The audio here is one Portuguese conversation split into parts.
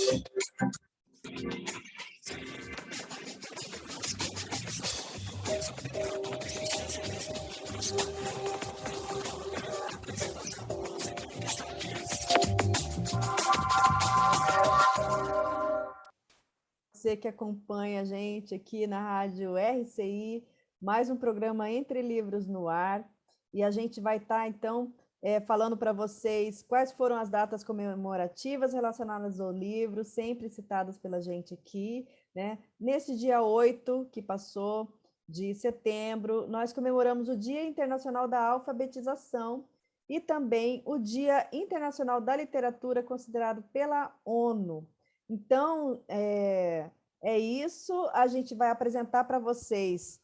Você que acompanha a gente aqui na Rádio RCI, mais um programa Entre Livros no Ar, e a gente vai estar, então, falando para vocês quais foram as datas comemorativas relacionadas ao livro, sempre citadas pela gente aqui, né? Nesse dia 8 que passou, de setembro, nós comemoramos o Dia Internacional da Alfabetização e também o Dia Internacional da Literatura, considerado pela ONU. Então, é isso, a gente vai apresentar para vocês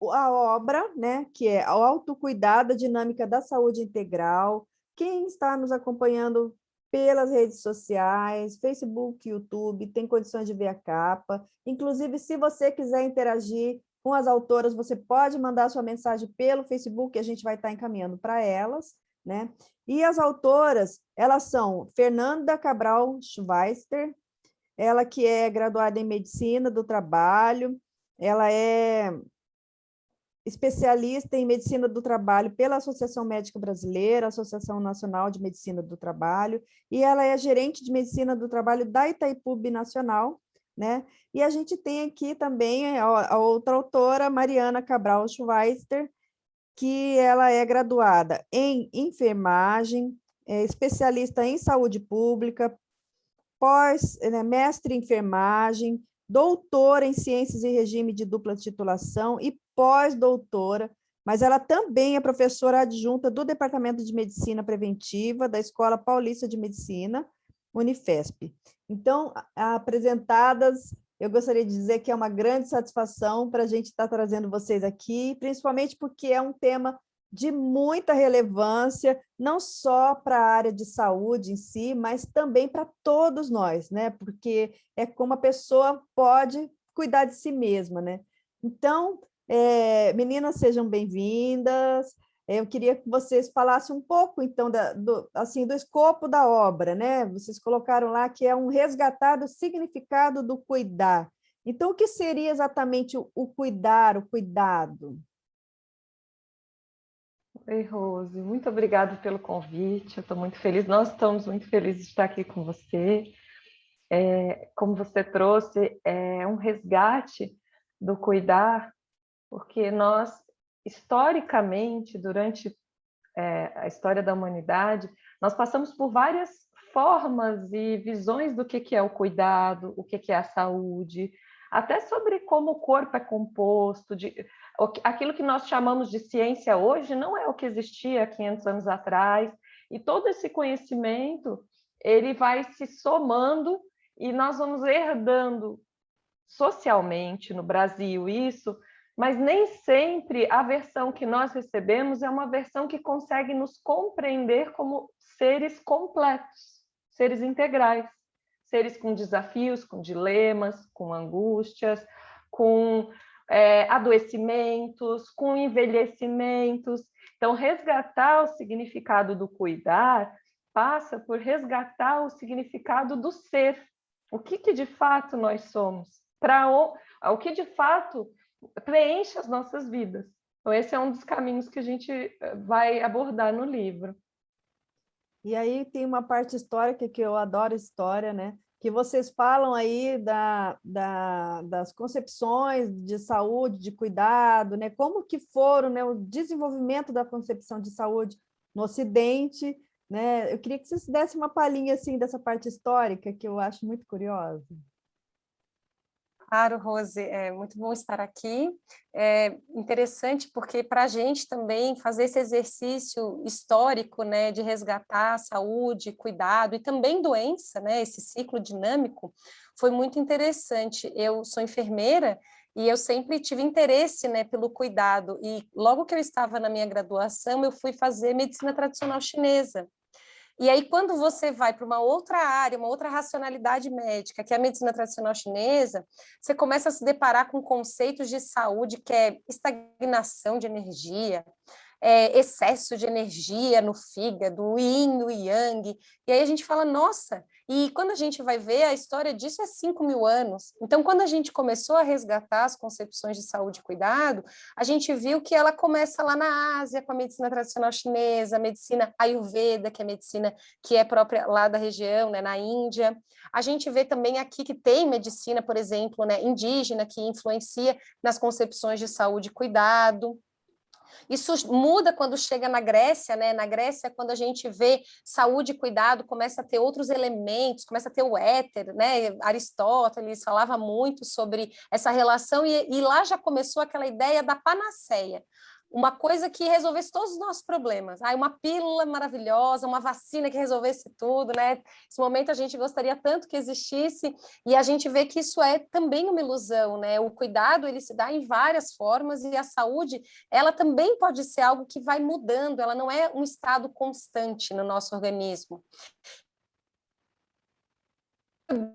a obra, né, que é o Autocuidado, a Dinâmica da Saúde Integral. Quem está nos acompanhando pelas redes sociais, Facebook, YouTube, tem condições de ver a capa. Inclusive, se você quiser interagir com as autoras, você pode mandar sua mensagem pelo Facebook, a gente vai estar encaminhando para elas, né? E as autoras, elas são Fernanda Cabral Schweister, ela que é graduada em Medicina do Trabalho, ela é especialista em Medicina do Trabalho pela Associação Médica Brasileira, Associação Nacional de Medicina do Trabalho, e ela é gerente de Medicina do Trabalho da Itaipu Binacional, né? E a gente tem aqui também a outra autora, Mariana Cabral Schweister, que ela é graduada em enfermagem, é especialista em saúde pública, mestre em enfermagem, doutora em ciências e regime de dupla titulação e pós-doutora, mas ela também é professora adjunta do Departamento de Medicina Preventiva da Escola Paulista de Medicina, Unifesp. Então, apresentadas, eu gostaria de dizer que é uma grande satisfação para a gente estar trazendo vocês aqui, principalmente porque é um tema de muita relevância, não só para a área de saúde em si, mas também para todos nós, né? Porque é como a pessoa pode cuidar de si mesma, né? Então, meninas, sejam bem-vindas. Eu queria que vocês falassem um pouco, então, do escopo da obra, né? Vocês colocaram lá que é um resgatar do significado do cuidar. Então, o que seria exatamente o cuidar, o cuidado? Oi, Rose, muito obrigada pelo convite, eu estou muito feliz, nós estamos muito felizes de estar aqui com você. Como você trouxe, é um resgate do cuidar, porque nós, historicamente, durante a história da humanidade, nós passamos por várias formas e visões do que é o cuidado, o que é a saúde, até sobre como o corpo é composto, aquilo que nós chamamos de ciência hoje não é o que existia há 500 anos atrás, e todo esse conhecimento ele vai se somando e nós vamos herdando socialmente no Brasil isso, mas nem sempre a versão que nós recebemos é uma versão que consegue nos compreender como seres completos, seres integrais, seres com desafios, com dilemas, com angústias, com adoecimentos, com envelhecimentos. Então, resgatar o significado do cuidar passa por resgatar o significado do ser. O que de fato nós somos? O que de fato preenche as nossas vidas. Então, esse é um dos caminhos que a gente vai abordar no livro. E aí tem uma parte histórica, que eu adoro história, né? Que vocês falam aí das concepções de saúde, de cuidado, né? Como que foram, né, o desenvolvimento da concepção de saúde no Ocidente, né? Eu queria que vocês dessem uma palhinha assim, dessa parte histórica, que eu acho muito curiosa. Claro, Rose, é muito bom estar aqui. É interessante porque para a gente também fazer esse exercício histórico, né, de resgatar a saúde, cuidado e também doença, né, esse ciclo dinâmico, foi muito interessante. Eu sou enfermeira e eu sempre tive interesse, né, pelo cuidado, e logo que eu estava na minha graduação, eu fui fazer medicina tradicional chinesa. E aí, quando você vai para uma outra área, uma outra racionalidade médica, que é a medicina tradicional chinesa, você começa a se deparar com conceitos de saúde que é estagnação de energia, excesso de energia no fígado, o yin, o yang, e aí a gente fala, nossa, E quando a gente vai ver, a história disso é 5.000 anos. Então, quando a gente começou a resgatar as concepções de saúde e cuidado, a gente viu que ela começa lá na Ásia, com a medicina tradicional chinesa, a medicina Ayurveda, que é medicina que é própria lá da região, né, na Índia. A gente vê também aqui que tem medicina, por exemplo, né, indígena, que influencia nas concepções de saúde e cuidado. Isso muda quando chega na Grécia, né? Na Grécia, quando a gente vê saúde e cuidado, começa a ter outros elementos, começa a ter o éter, né? Aristóteles falava muito sobre essa relação e lá já começou aquela ideia da panaceia. Uma coisa que resolvesse todos os nossos problemas. Uma pílula maravilhosa, uma vacina que resolvesse tudo, né? Esse momento a gente gostaria tanto que existisse, e a gente vê que isso é também uma ilusão, né? O cuidado, ele se dá em várias formas, e a saúde, ela também pode ser algo que vai mudando, ela não é um estado constante no nosso organismo.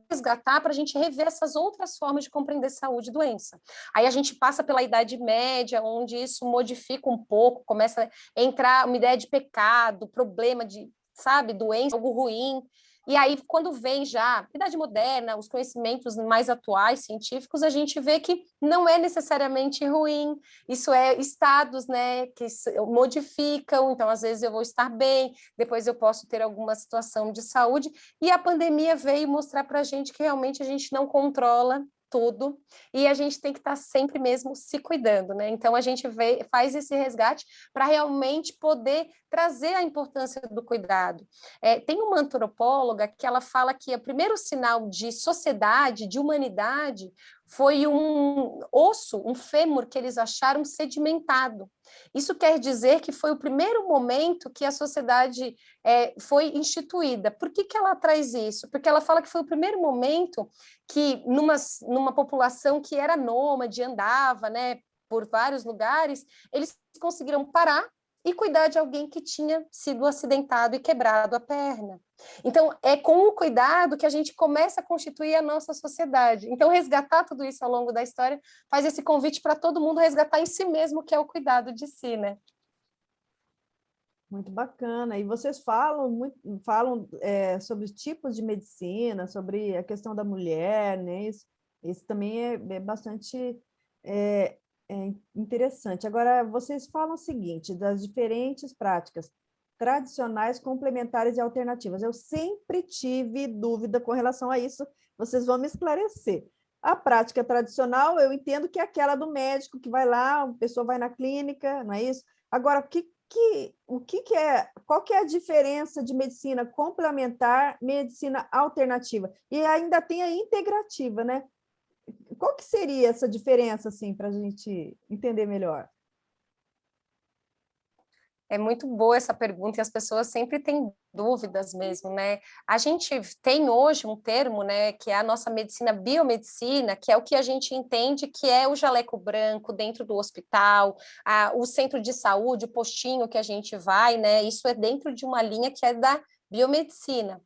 Resgatar para a gente rever essas outras formas de compreender saúde e doença. Aí a gente passa pela Idade Média, onde isso modifica um pouco, começa a entrar uma ideia de pecado, problema de, sabe, doença, algo ruim. E aí, quando vem já Idade Moderna, os conhecimentos mais atuais, científicos, a gente vê que não é necessariamente ruim, isso é estados, né, que modificam, então às vezes eu vou estar bem, depois eu posso ter alguma situação de saúde, e a pandemia veio mostrar para a gente que realmente a gente não controla tudo, e a gente tem que estar sempre mesmo se cuidando, né? Então a gente faz esse resgate para realmente poder trazer a importância do cuidado. Tem uma antropóloga que ela fala que o primeiro sinal de sociedade, de humanidade, foi um osso, um fêmur que eles acharam sedimentado. Isso quer dizer que foi o primeiro momento que a sociedade foi instituída. Por que ela traz isso? Porque ela fala que foi o primeiro momento que, numa população que era nômade, andava, né, por vários lugares, eles conseguiram parar e cuidar de alguém que tinha sido acidentado e quebrado a perna. Então, é com o cuidado que a gente começa a constituir a nossa sociedade. Então, resgatar tudo isso ao longo da história faz esse convite para todo mundo resgatar em si mesmo, que é o cuidado de si, né? Muito bacana. E vocês falam sobre os tipos de medicina, sobre a questão da mulher, né? Isso também é bastante interessante. Agora, vocês falam o seguinte, das diferentes práticas tradicionais, complementares e alternativas. Eu sempre tive dúvida com relação a isso, vocês vão me esclarecer. A prática tradicional, eu entendo que é aquela do médico que vai lá, a pessoa vai na clínica, não é isso? Agora, qual que é a diferença de medicina complementar, medicina alternativa? E ainda tem a integrativa, né? Qual que seria essa diferença, assim, para a gente entender melhor? É muito boa essa pergunta e as pessoas sempre têm dúvidas mesmo, né? A gente tem hoje um termo, né, que é a nossa medicina biomedicina, que é o que a gente entende que é o jaleco branco dentro do hospital, o centro de saúde, o postinho que a gente vai, né? Isso é dentro de uma linha que é da biomedicina.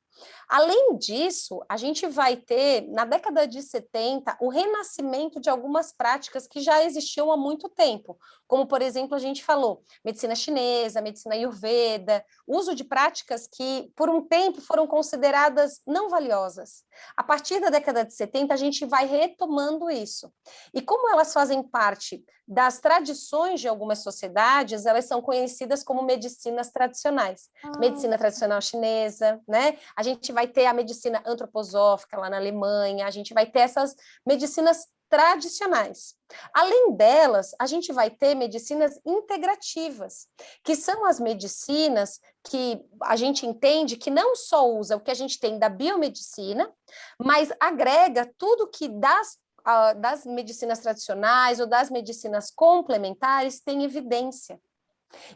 Além disso, a gente vai ter, na década de 70, o renascimento de algumas práticas que já existiam há muito tempo, como, por exemplo, a gente falou, medicina chinesa, medicina ayurveda, uso de práticas que, por um tempo, foram consideradas não valiosas. A partir da década de 70, a gente vai retomando isso. E como elas fazem parte das tradições de algumas sociedades, elas são conhecidas como medicinas tradicionais. Medicina tradicional chinesa, né? A gente vai ter a medicina antroposófica lá na Alemanha, a gente vai ter essas medicinas tradicionais. Além delas, a gente vai ter medicinas integrativas, que são as medicinas que a gente entende que não só usa o que a gente tem da biomedicina, mas agrega tudo que das medicinas tradicionais ou das medicinas complementares tem evidência.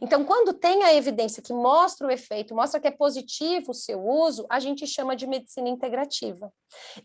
Então, quando tem a evidência que mostra o efeito, mostra que é positivo o seu uso, a gente chama de medicina integrativa.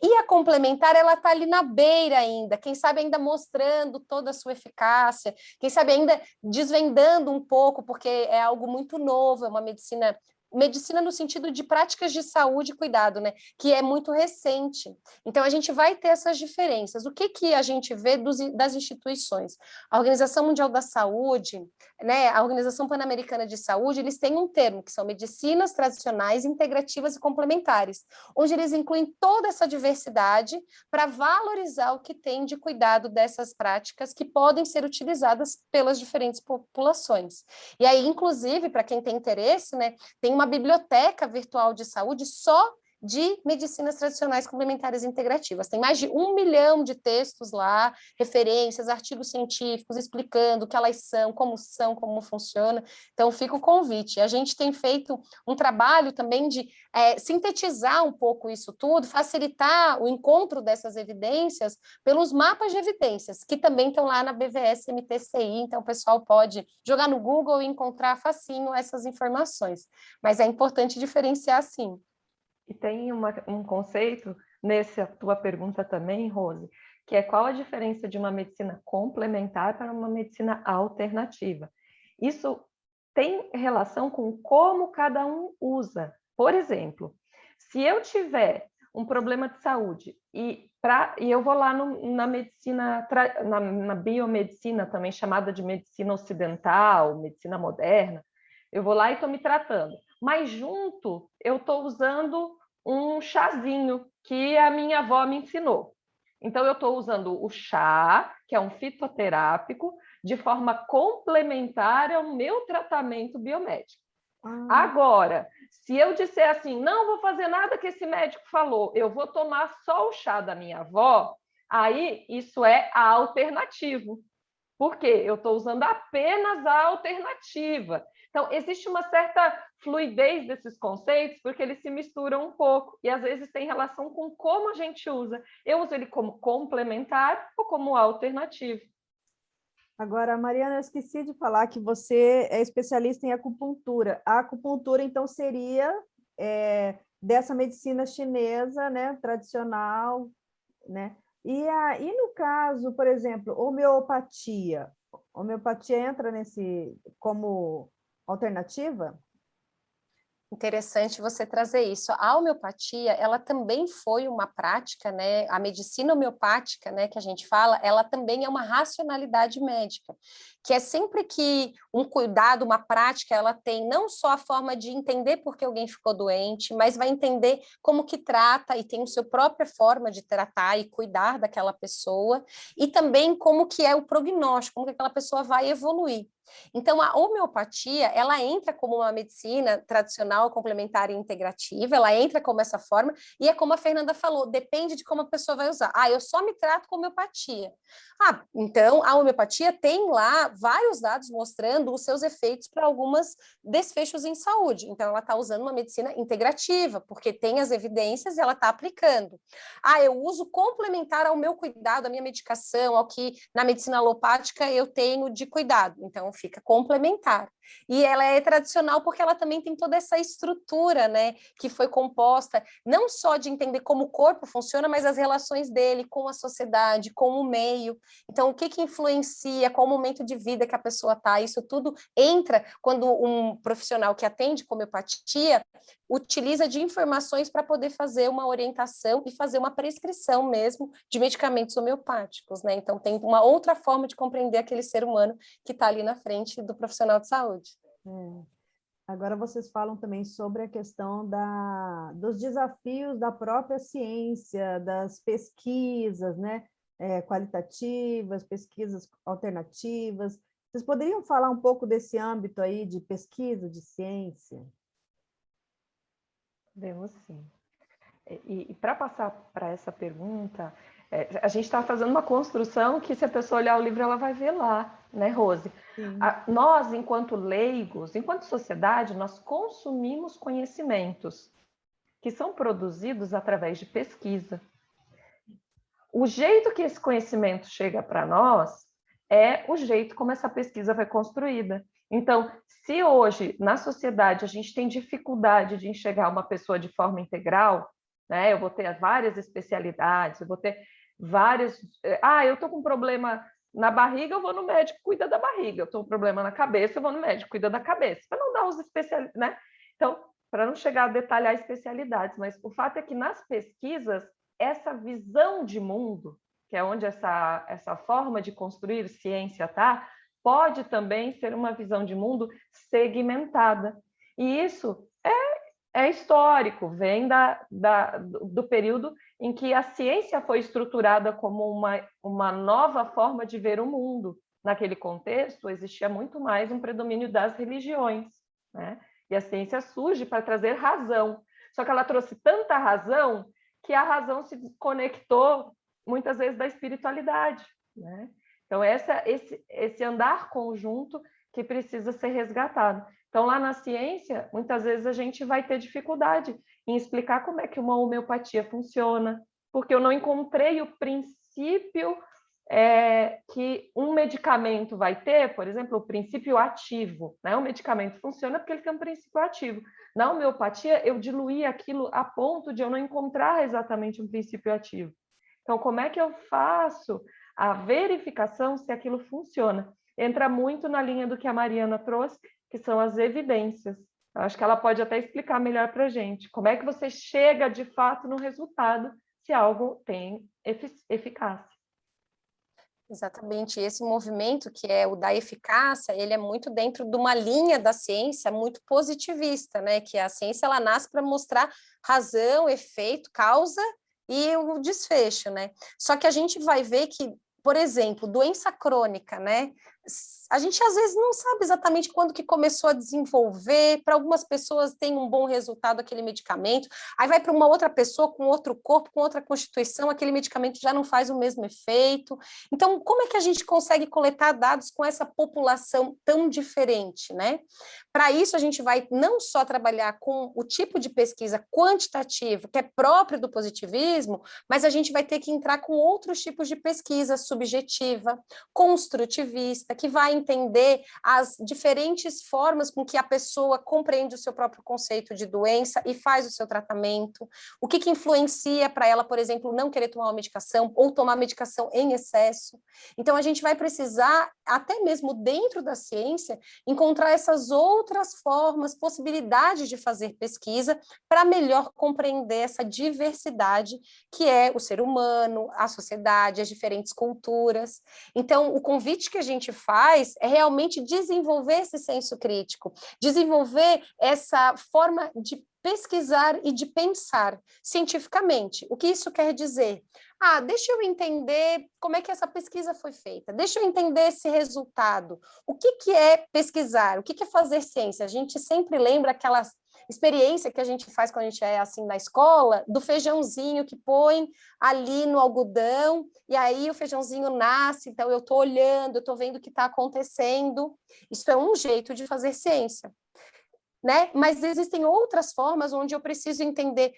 E a complementar, ela está ali na beira ainda, quem sabe ainda mostrando toda a sua eficácia, quem sabe ainda desvendando um pouco, porque é algo muito novo, é uma medicina medicina no sentido de práticas de saúde e cuidado, né? Que é muito recente. Então, a gente vai ter essas diferenças. O que a gente vê das instituições? A Organização Mundial da Saúde, né, a Organização Pan-Americana de Saúde, eles têm um termo, que são medicinas tradicionais, integrativas e complementares, onde eles incluem toda essa diversidade para valorizar o que tem de cuidado dessas práticas que podem ser utilizadas pelas diferentes populações. E aí, inclusive, para quem tem interesse, né, tem uma biblioteca virtual de saúde só de medicinas tradicionais complementares integrativas. Tem mais de 1 milhão de textos lá, referências, artigos científicos explicando o que elas são, como funciona. Então, fica o convite. A gente tem feito um trabalho também de sintetizar um pouco isso tudo, facilitar o encontro dessas evidências pelos mapas de evidências, que também estão lá na BVS MTCI, então o pessoal pode jogar no Google e encontrar facinho essas informações. Mas é importante diferenciar, sim. E tem um conceito nessa tua pergunta também, Rose, que é qual a diferença de uma medicina complementar para uma medicina alternativa. Isso tem relação com como cada um usa. Por exemplo, se eu tiver um problema de saúde e eu vou lá na medicina, na biomedicina, também chamada de medicina ocidental, medicina moderna, eu vou lá e estou me tratando. Mas junto eu estou usando um chazinho que a minha avó me ensinou. Então eu estou usando o chá, que é um fitoterápico, de forma complementar ao meu tratamento biomédico. Agora, se eu disser assim, não vou fazer nada que esse médico falou, eu vou tomar só o chá da minha avó, aí isso é alternativo. Por quê? Eu estou usando apenas a alternativa. Então, existe uma certa fluidez desses conceitos, porque eles se misturam um pouco, e às vezes tem relação com como a gente usa. Eu uso ele como complementar ou como alternativo. Agora, Mariana, eu esqueci de falar que você é especialista em acupuntura. A acupuntura, então, seria dessa medicina chinesa, né, tradicional, né? E no caso, por exemplo, homeopatia. Homeopatia entra como alternativa? Interessante você trazer isso. A homeopatia, ela também foi uma prática, né? A medicina homeopática, né, que a gente fala, ela também é uma racionalidade médica, que é sempre que um cuidado, uma prática, ela tem não só a forma de entender por que alguém ficou doente, mas vai entender como que trata e tem a sua própria forma de tratar e cuidar daquela pessoa, e também como que é o prognóstico, como que aquela pessoa vai evoluir. Então, a homeopatia, ela entra como uma medicina tradicional, complementar e integrativa, ela entra como essa forma, e é como a Fernanda falou, depende de como a pessoa vai usar. Eu só me trato com homeopatia. Então, a homeopatia tem lá vários dados mostrando os seus efeitos para alguns desfechos em saúde. Então, ela está usando uma medicina integrativa, porque tem as evidências e ela está aplicando. Eu uso complementar ao meu cuidado, à minha medicação, ao que na medicina alopática eu tenho de cuidado. Então, fica complementar. E ela é tradicional porque ela também tem toda essa estrutura, né, que foi composta não só de entender como o corpo funciona, mas as relações dele com a sociedade, com o meio. Então, o que influencia, qual o momento de vida que a pessoa está, isso tudo entra quando um profissional que atende com homeopatia utiliza de informações para poder fazer uma orientação e fazer uma prescrição mesmo de medicamentos homeopáticos, né? Então, tem uma outra forma de compreender aquele ser humano que está ali na frente do profissional de saúde. Agora vocês falam também sobre a questão dos desafios da própria ciência, das pesquisas, né? Qualitativas, pesquisas alternativas. Vocês poderiam falar um pouco desse âmbito aí de pesquisa, de ciência? Podemos sim. E para passar para essa pergunta, a gente está fazendo uma construção que, se a pessoa olhar o livro, ela vai ver lá, né, Rose? Nós, enquanto leigos, enquanto sociedade, nós consumimos conhecimentos que são produzidos através de pesquisa. O jeito que esse conhecimento chega para nós é o jeito como essa pesquisa foi construída. Então, se hoje, na sociedade, a gente tem dificuldade de enxergar uma pessoa de forma integral, né? Eu vou ter várias especialidades, eu vou ter várias... eu estou com um problema na barriga, eu vou no médico, cuida da barriga. Eu estou com um problema na cabeça, eu vou no médico, cuida da cabeça. Para não dar os especialistas, né? Então, para não chegar a detalhar especialidades, mas o fato é que nas pesquisas, essa visão de mundo, que é onde essa forma de construir ciência está, pode também ser uma visão de mundo segmentada. E isso é histórico, vem do período em que a ciência foi estruturada como uma nova forma de ver o mundo. Naquele contexto, existia muito mais um predomínio das religiões, né? E a ciência surge para trazer razão. Só que ela trouxe tanta razão que a razão se desconectou, muitas vezes, da espiritualidade, né? Então, esse andar conjunto que precisa ser resgatado. Então, lá na ciência, muitas vezes a gente vai ter dificuldade em explicar como é que uma homeopatia funciona, porque eu não encontrei o princípio que um medicamento vai ter, por exemplo, o princípio ativo, né? O medicamento funciona porque ele tem um princípio ativo. Na homeopatia, eu diluí aquilo a ponto de eu não encontrar exatamente um princípio ativo. Então, como é que eu faço a verificação se aquilo funciona? Entra muito na linha do que a Mariana trouxe, que são as evidências. Eu acho que ela pode até explicar melhor para a gente. Como é que você chega, de fato, no resultado se algo tem eficácia? Exatamente, esse movimento que é o da eficácia, ele é muito dentro de uma linha da ciência muito positivista, né? Que a ciência ela nasce para mostrar razão, efeito, causa e o desfecho, né? Só que a gente vai ver que, por exemplo, doença crônica, né? A gente às vezes não sabe exatamente quando que começou a desenvolver, para algumas pessoas tem um bom resultado aquele medicamento, aí vai para uma outra pessoa com outro corpo, com outra constituição, aquele medicamento já não faz o mesmo efeito. Então, como é que a gente consegue coletar dados com essa população tão diferente, né? Para isso, a gente vai não só trabalhar com o tipo de pesquisa quantitativa, que é próprio do positivismo, mas a gente vai ter que entrar com outros tipos de pesquisa subjetiva, construtivista, que vai entender as diferentes formas com que a pessoa compreende o seu próprio conceito de doença e faz o seu tratamento, o que influencia para ela, por exemplo, não querer tomar uma medicação ou tomar medicação em excesso. Então, a gente vai precisar, até mesmo dentro da ciência, encontrar essas outras formas, possibilidades de fazer pesquisa para melhor compreender essa diversidade que é o ser humano, a sociedade, as diferentes culturas. Então, o convite que a gente faz é realmente desenvolver esse senso crítico, desenvolver essa forma de pesquisar e de pensar cientificamente. O que isso quer dizer? Deixa eu entender como é que essa pesquisa foi feita, deixa eu entender esse resultado. O que é pesquisar? O que é fazer ciência? A gente sempre lembra aquela experiência que a gente faz quando a gente é assim na escola, do feijãozinho que põe ali no algodão, e aí o feijãozinho nasce, então eu estou olhando, eu estou vendo o que está acontecendo. Isso é um jeito de fazer ciência, né? Mas existem outras formas onde eu preciso entender,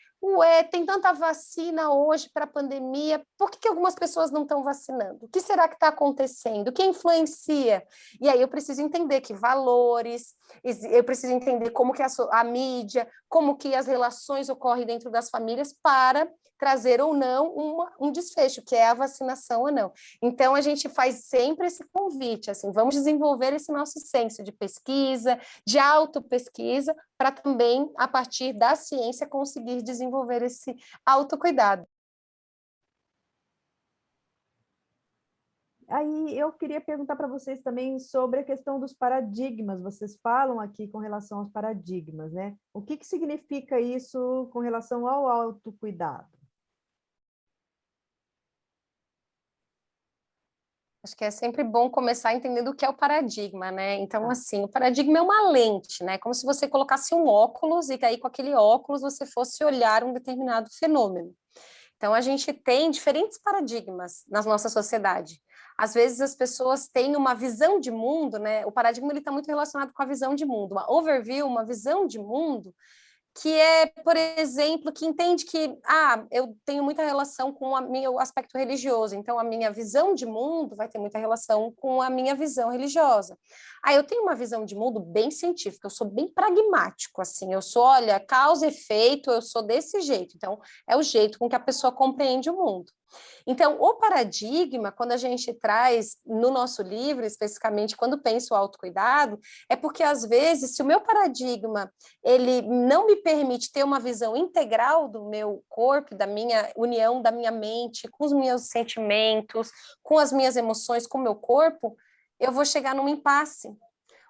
tem tanta vacina hoje para a pandemia, por que algumas pessoas não estão vacinando? O que será que está acontecendo? O que influencia? E aí eu preciso entender que valores, eu preciso entender como que a mídia, como que as relações ocorrem dentro das famílias para trazer ou não um desfecho, que é a vacinação ou não. Então, a gente faz sempre esse convite, assim, vamos desenvolver esse nosso senso de pesquisa, de autopesquisa, para também, a partir da ciência, conseguir desenvolver esse autocuidado. Aí eu queria perguntar para vocês também sobre a questão dos paradigmas. Vocês falam aqui com relação aos paradigmas, né? O que significa isso com relação ao autocuidado? Acho que é sempre bom começar entendendo o que é o paradigma, né? Então, assim, o paradigma é uma lente, né? Como se você colocasse um óculos e aí com aquele óculos você fosse olhar um determinado fenômeno. Então, a gente tem diferentes paradigmas na nossa sociedade. Às vezes, as pessoas têm uma visão de mundo, né? O paradigma está muito relacionado com a visão de mundo. Uma overview, uma visão de mundo, que é, por exemplo, que entende que eu tenho muita relação com o aspecto religioso, então a minha visão de mundo vai ter muita relação com a minha visão religiosa. Eu tenho uma visão de mundo bem científica, eu sou bem pragmático, assim, eu sou, olha, causa e efeito, eu sou desse jeito, então é o jeito com que a pessoa compreende o mundo. Então, o paradigma, quando a gente traz no nosso livro, especificamente quando penso o autocuidado, é porque, às vezes, se o meu paradigma ele não me permite ter uma visão integral do meu corpo, da minha união da minha mente, com os meus sentimentos, com as minhas emoções, com o meu corpo, eu vou chegar num impasse.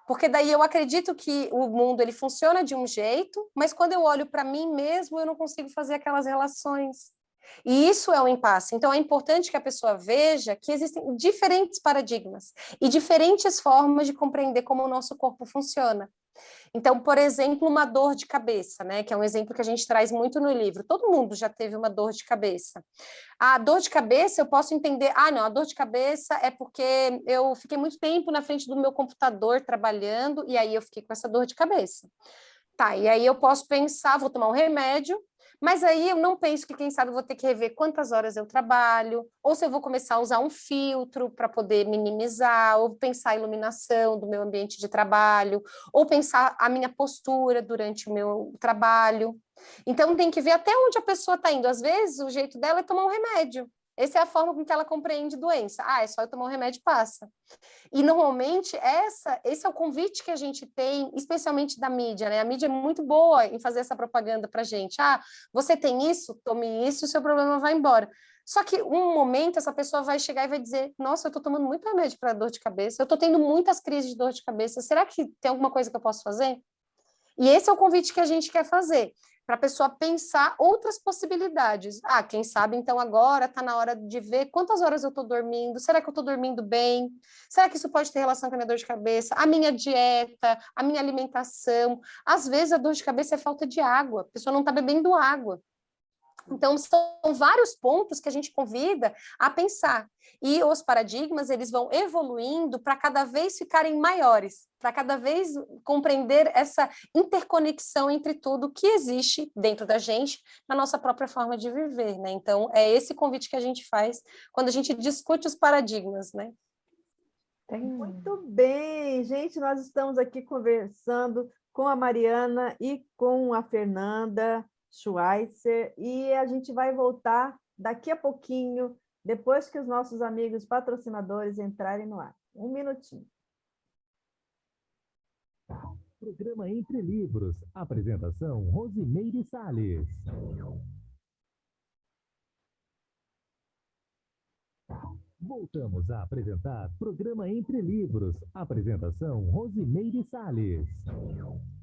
Porque daí eu acredito que o mundo ele funciona de um jeito, mas quando eu olho para mim mesmo, eu não consigo fazer aquelas relações. E isso é um impasse. Então, é importante que a pessoa veja que existem diferentes paradigmas e diferentes formas de compreender como o nosso corpo funciona. Então, por exemplo, uma dor de cabeça, né? Que é um exemplo que a gente traz muito no livro. Todo mundo já teve uma dor de cabeça. A dor de cabeça, eu posso entender, não, a dor de cabeça é porque eu fiquei muito tempo na frente do meu computador trabalhando e aí eu fiquei com essa dor de cabeça. Tá, e aí eu posso pensar, vou tomar um remédio, mas aí eu não penso que, quem sabe, eu vou ter que rever quantas horas eu trabalho, ou se eu vou começar a usar um filtro para poder minimizar, ou pensar a iluminação do meu ambiente de trabalho, ou pensar a minha postura durante o meu trabalho. Então, tem que ver até onde a pessoa está indo. Às vezes, o jeito dela é tomar um remédio. Essa é a forma com que ela compreende doença. É só eu tomar um remédio e passa. E, normalmente, esse é o convite que a gente tem, especialmente da mídia, né? A mídia é muito boa em fazer essa propaganda para a gente. Você tem isso? Tome isso, o seu problema vai embora. Só que, um momento, essa pessoa vai chegar e vai dizer, nossa, eu estou tomando muito remédio para dor de cabeça, eu estou tendo muitas crises de dor de cabeça, será que tem alguma coisa que eu posso fazer? E esse é o convite que a gente quer fazer, para a pessoa pensar outras possibilidades. Quem sabe, então, agora está na hora de ver quantas horas eu estou dormindo, será que eu estou dormindo bem? Será que isso pode ter relação com a minha dor de cabeça? A minha dieta, a minha alimentação. Às vezes, a dor de cabeça é falta de água, a pessoa não está bebendo água. Então, são vários pontos que a gente convida a pensar. E os paradigmas, eles vão evoluindo para cada vez ficarem maiores, para cada vez compreender essa interconexão entre tudo que existe dentro da gente, na nossa própria forma de viver, né? Então, é esse convite que a gente faz quando a gente discute os paradigmas, né? Muito bem, gente, nós estamos aqui conversando com a Mariana e com a Fernanda Schweitzer, e a gente vai voltar daqui a pouquinho, depois que os nossos amigos patrocinadores entrarem no ar. Um minutinho. Programa Entre Livros. Apresentação, Rosimeire Salles. Voltamos a apresentar Programa Entre Livros. Apresentação, Rosimeire Salles.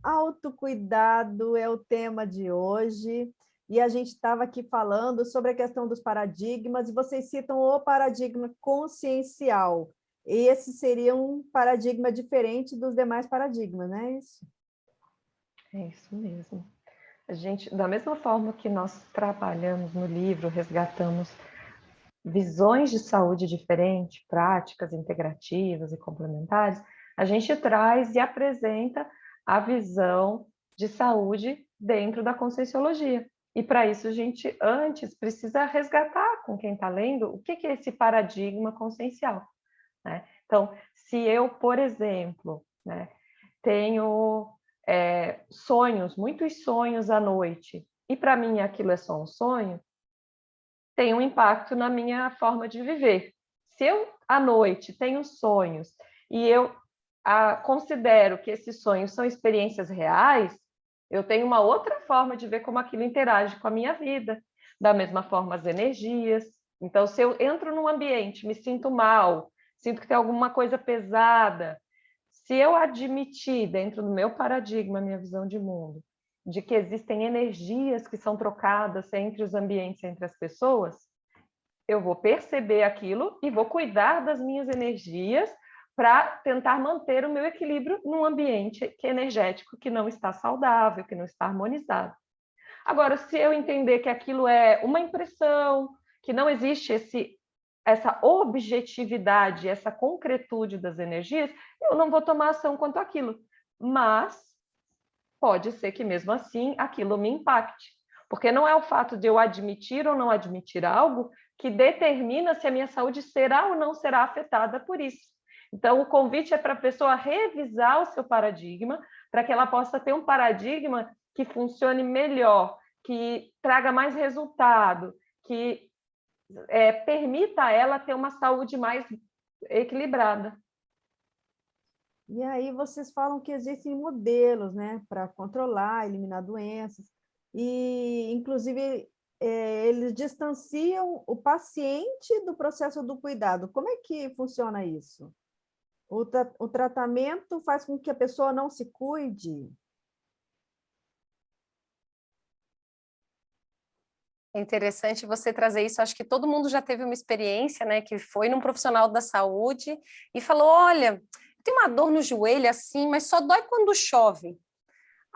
Autocuidado é o tema de hoje, e a gente estava aqui falando sobre a questão dos paradigmas, e vocês citam o paradigma consciencial. Esse seria um paradigma diferente dos demais paradigmas, não é isso? É isso mesmo. A gente, da mesma forma que nós trabalhamos no livro, resgatamos visões de saúde diferentes, práticas integrativas e complementares, a gente traz e apresenta a visão de saúde dentro da Conscienciologia. E para isso a gente antes precisa resgatar com quem está lendo o que é esse paradigma consciencial, né? Então, se eu, por exemplo, né, tenho sonhos, muitos sonhos à noite, e para mim aquilo é só um sonho, tem um impacto na minha forma de viver. Se eu, à noite, tenho sonhos e eu considero que esses sonhos são experiências reais, eu tenho uma outra forma de ver como aquilo interage com a minha vida. Da mesma forma, as energias. Então, se eu entro num ambiente, me sinto mal, sinto que tem alguma coisa pesada, se eu admitir dentro do meu paradigma, minha visão de mundo, de que existem energias que são trocadas entre os ambientes, entre as pessoas, eu vou perceber aquilo e vou cuidar das minhas energias para tentar manter o meu equilíbrio num ambiente energético que não está saudável, que não está harmonizado. Agora, se eu entender que aquilo é uma impressão, que não existe essa objetividade, essa concretude das energias, eu não vou tomar ação quanto àquilo. Mas pode ser que mesmo assim aquilo me impacte, porque não é o fato de eu admitir ou não admitir algo que determina se a minha saúde será ou não será afetada por isso. Então, o convite é para a pessoa revisar o seu paradigma, para que ela possa ter um paradigma que funcione melhor, que traga mais resultado, que permita a ela ter uma saúde mais equilibrada. E aí vocês falam que existem modelos, né, para controlar, eliminar doenças, e inclusive eles distanciam o paciente do processo do cuidado. Como é que funciona isso? O tratamento faz com que a pessoa não se cuide? É interessante você trazer isso. Acho que todo mundo já teve uma experiência, né, que foi num profissional da saúde e falou: olha, tem uma dor no joelho assim, mas só dói quando chove.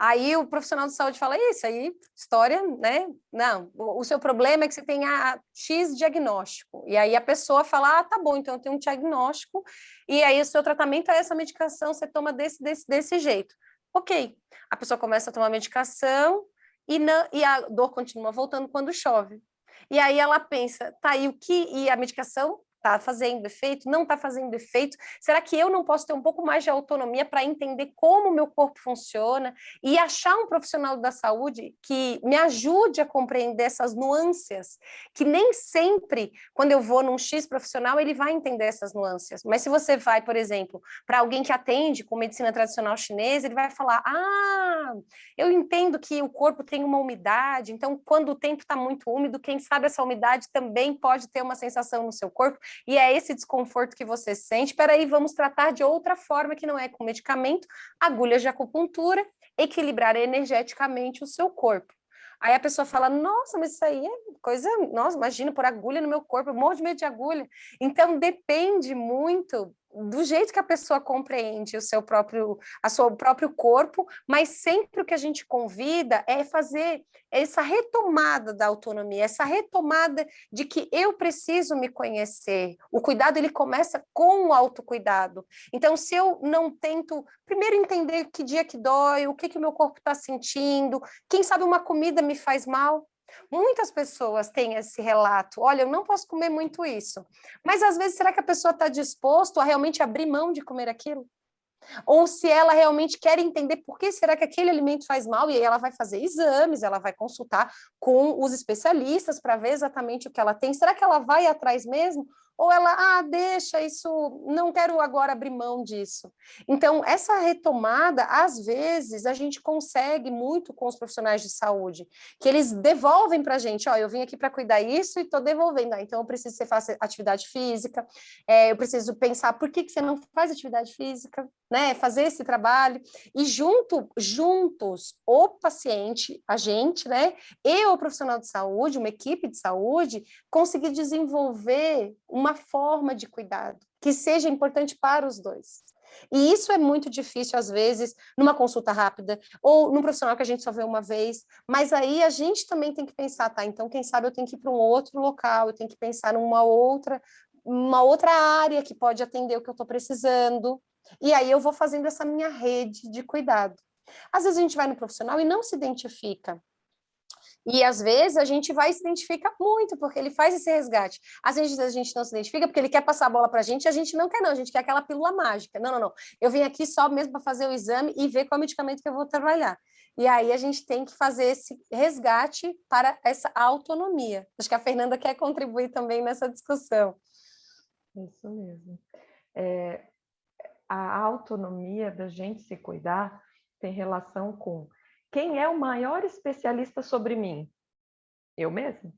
Aí o profissional de saúde fala: isso aí, história, né? Não, o seu problema é que você tem a X diagnóstico. E aí a pessoa fala: ah, tá bom, então eu tenho um diagnóstico, e aí o seu tratamento é essa medicação, você toma desse jeito. Ok. A pessoa começa a tomar medicação e a dor continua voltando quando chove. E aí ela pensa: tá, e a medicação está fazendo efeito? Não está fazendo efeito? Será que eu não posso ter um pouco mais de autonomia para entender como o meu corpo funciona e achar um profissional da saúde que me ajude a compreender essas nuances, que nem sempre, quando eu vou num X profissional, ele vai entender essas nuances. Mas se você vai, por exemplo, para alguém que atende com medicina tradicional chinesa, ele vai falar: ah, eu entendo que o corpo tem uma umidade, então quando o tempo está muito úmido, quem sabe essa umidade também pode ter uma sensação no seu corpo, e é esse desconforto que você sente. Peraí, vamos tratar de outra forma que não é com medicamento, agulhas de acupuntura, equilibrar energeticamente o seu corpo. Aí a pessoa fala: nossa, mas isso aí é coisa, nossa, imagina, por agulha no meu corpo, eu morro de medo de agulha. Então depende muito do jeito que a pessoa compreende o seu próprio corpo, mas sempre o que a gente convida é fazer essa retomada da autonomia, essa retomada de que eu preciso me conhecer. O cuidado, ele começa com o autocuidado. Então, se eu não tento primeiro entender que dia que dói, o que o meu corpo está sentindo, quem sabe uma comida me faz mal. Muitas pessoas têm esse relato: olha, eu não posso comer muito isso. Mas às vezes, será que a pessoa está disposto a realmente abrir mão de comer aquilo? Ou se ela realmente quer entender por que será que aquele alimento faz mal, e aí ela vai fazer exames, ela vai consultar com os especialistas para ver exatamente o que ela tem. Será que ela vai atrás mesmo? Ou ela, deixa isso, não quero agora abrir mão disso. Então, essa retomada, às vezes, a gente consegue muito com os profissionais de saúde, que eles devolvem para a gente: ó, eu vim aqui para cuidar isso e estou devolvendo. Então, eu preciso que você faça atividade física, eu preciso pensar por que você não faz atividade física, né? Fazer esse trabalho, e juntos, o paciente, a gente, né? E o profissional de saúde, uma equipe de saúde, conseguir desenvolver uma forma de cuidado que seja importante para os dois. E isso é muito difícil, às vezes, numa consulta rápida, ou num profissional que a gente só vê uma vez, mas aí a gente também tem que pensar: tá, então quem sabe eu tenho que ir para um outro local, eu tenho que pensar numa outra área que pode atender o que eu estou precisando, e aí eu vou fazendo essa minha rede de cuidado. Às vezes a gente vai no profissional e não se identifica. E às vezes a gente vai e se identifica muito, porque ele faz esse resgate. Às vezes a gente não se identifica porque ele quer passar a bola para a gente não quer, não. A gente quer aquela pílula mágica. Não, não, não. Eu vim aqui só mesmo para fazer o exame e ver qual medicamento que eu vou trabalhar. E aí a gente tem que fazer esse resgate para essa autonomia. Acho que a Fernanda quer contribuir também nessa discussão. Isso mesmo. A autonomia da gente se cuidar tem relação com quem é o maior especialista sobre mim? Eu mesmo.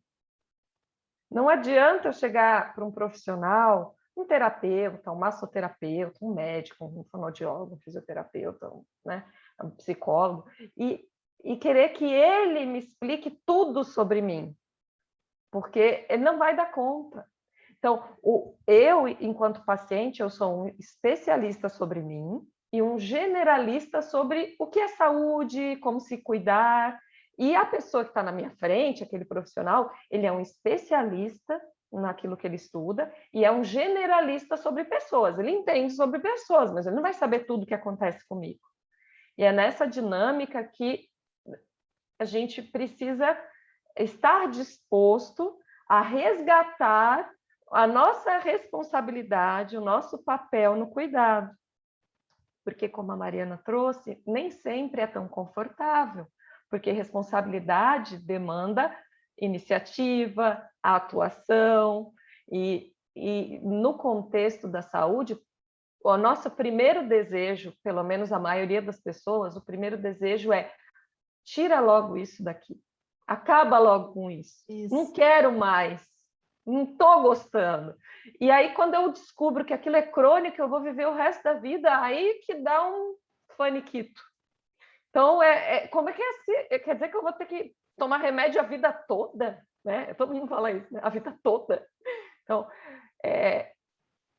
Não adianta eu chegar para um profissional, um terapeuta, um massoterapeuta, um médico, um fonoaudiólogo, um fisioterapeuta, né, um psicólogo, e querer que ele me explique tudo sobre mim, porque ele não vai dar conta. Então, eu, enquanto paciente, eu sou um especialista sobre mim e um generalista sobre o que é saúde, como se cuidar. E a pessoa que está na minha frente, aquele profissional, ele é um especialista naquilo que ele estuda e é um generalista sobre pessoas. Ele entende sobre pessoas, mas ele não vai saber tudo o que acontece comigo. E é nessa dinâmica que a gente precisa estar disposto a resgatar a nossa responsabilidade, o nosso papel no cuidado. Porque, como a Mariana trouxe, nem sempre é tão confortável, porque responsabilidade demanda iniciativa, a atuação, e no contexto da saúde, o nosso primeiro desejo, pelo menos a maioria das pessoas, o primeiro desejo é: tira logo isso daqui, acaba logo com isso. Não quero mais, não estou gostando. E aí, quando eu descubro que aquilo é crônico, eu vou viver o resto da vida, aí que dá um faniquito. Então, como é que é assim? Quer dizer que eu vou ter que tomar remédio a vida toda? Né? Todo mundo fala isso, né? A vida toda.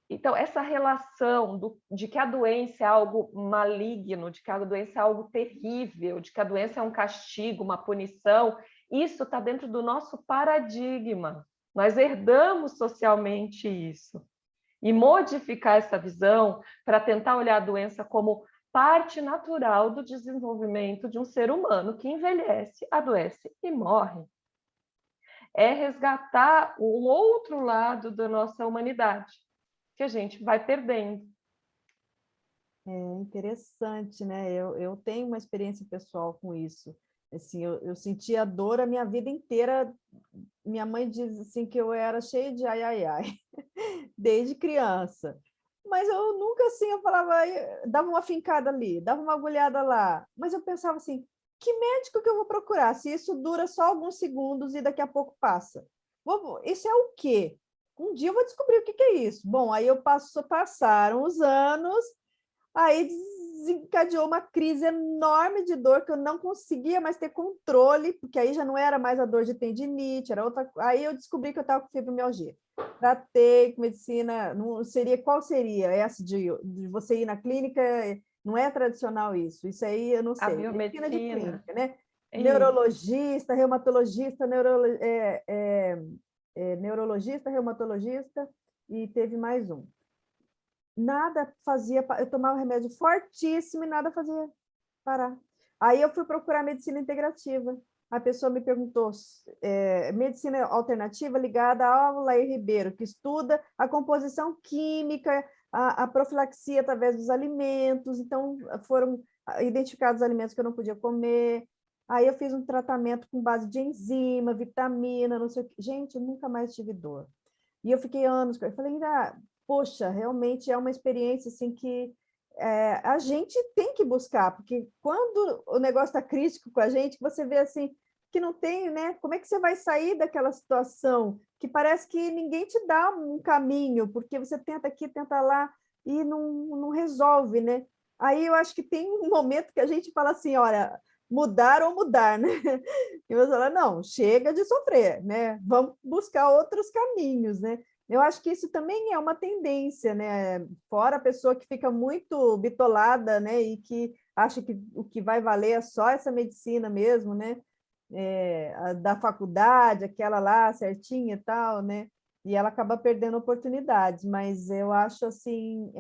Então, essa relação de que a doença é algo maligno, de que a doença é algo terrível, de que a doença é um castigo, uma punição, isso está dentro do nosso paradigma. Nós herdamos socialmente isso. E modificar essa visão para tentar olhar a doença como parte natural do desenvolvimento de um ser humano que envelhece, adoece e morre. É resgatar um outro lado da nossa humanidade, que a gente vai perdendo. É interessante, né? Eu tenho uma experiência pessoal com isso. Assim, eu senti a dor a minha vida inteira. Minha mãe diz assim que eu era cheia de ai, ai, ai, desde criança. Mas eu nunca assim, eu falava, dava uma fincada ali, dava uma agulhada lá. Mas eu pensava assim, que médico que eu vou procurar? Se isso dura só alguns segundos e daqui a pouco passa. Isso é o quê? Um dia eu vou descobrir o que é isso. Bom, aí passaram os anos. Aí desencadeou uma crise enorme de dor que eu não conseguia mais ter controle, porque aí já não era mais a dor de tendinite, era outra. Aí eu descobri que eu estava com fibromialgia. Tratei com medicina, não seria qual seria essa de você ir na clínica? Não é tradicional isso. Isso aí eu não A sei. Medicina de biomedicina. clínica, né? É Neurologista, reumatologista, neurologista, reumatologista e teve mais um. Nada fazia, eu tomava remédio fortíssimo e nada fazia parar. Aí eu fui procurar medicina integrativa. A pessoa me perguntou, medicina alternativa ligada ao Lair Ribeiro, que estuda a composição química, a profilaxia através dos alimentos, então foram identificados os alimentos que eu não podia comer. Aí eu fiz um tratamento com base de enzima, vitamina, não sei o que. Gente, eu nunca mais tive dor. E eu fiquei anos, eu falei, poxa, realmente é uma experiência assim que a gente tem que buscar, porque quando o negócio está crítico com a gente, você vê assim que não tem, né? Como é que você vai sair daquela situação que parece que ninguém te dá um caminho, porque você tenta aqui, tenta lá e não resolve, né? Aí eu acho que tem um momento que a gente fala assim, olha, mudar ou mudar, né? E você fala, não, chega de sofrer, né? Vamos buscar outros caminhos, né? Eu acho que isso também é uma tendência, né? Fora a pessoa que fica muito bitolada, né? E que acha que o que vai valer é só essa medicina mesmo, né? Da faculdade, aquela lá certinha e tal, né? E ela acaba perdendo oportunidades, mas eu acho assim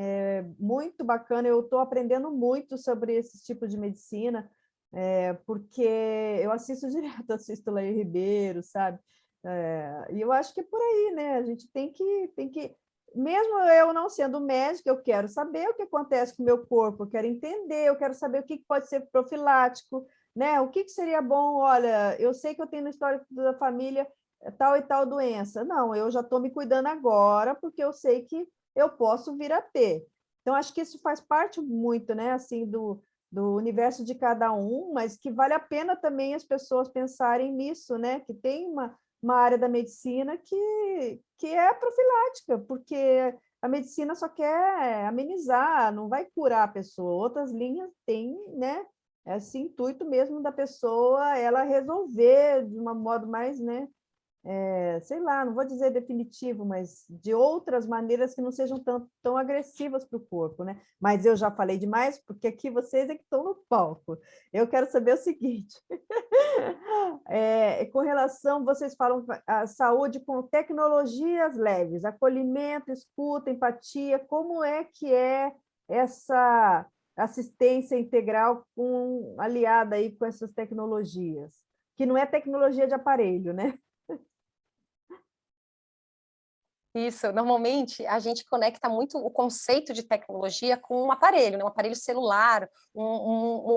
muito bacana. Eu estou aprendendo muito sobre esse tipo de medicina, porque eu assisto direto, assisto Lair Ribeiro, sabe? E eu acho que é por aí, né? A gente tem que, mesmo eu não sendo médica, eu quero saber o que acontece com o meu corpo, eu quero entender, eu quero saber o que pode ser profilático, né? O que seria bom? Olha, eu sei que eu tenho no histórico da família tal e tal doença. Não, eu já estou me cuidando agora, porque eu sei que eu posso vir a ter. Então, acho que isso faz parte muito, né? Assim, do universo de cada um, mas que vale a pena também as pessoas pensarem nisso, né? Que tem uma área da medicina que é profilática, porque a medicina só quer amenizar, não vai curar a pessoa. Outras linhas têm, né, esse intuito mesmo da pessoa ela resolver de um modo mais, né, sei lá, não vou dizer definitivo, mas de outras maneiras que não sejam tão agressivas para o corpo, né? Mas eu já falei demais, porque aqui vocês é que estão no palco. Eu quero saber o seguinte, com relação, vocês falam a saúde com tecnologias leves, acolhimento, escuta, empatia, como é que é essa assistência integral aliada aí com essas tecnologias? Que não é tecnologia de aparelho, né? Isso, normalmente a gente conecta muito o conceito de tecnologia com um aparelho, né? Um aparelho celular,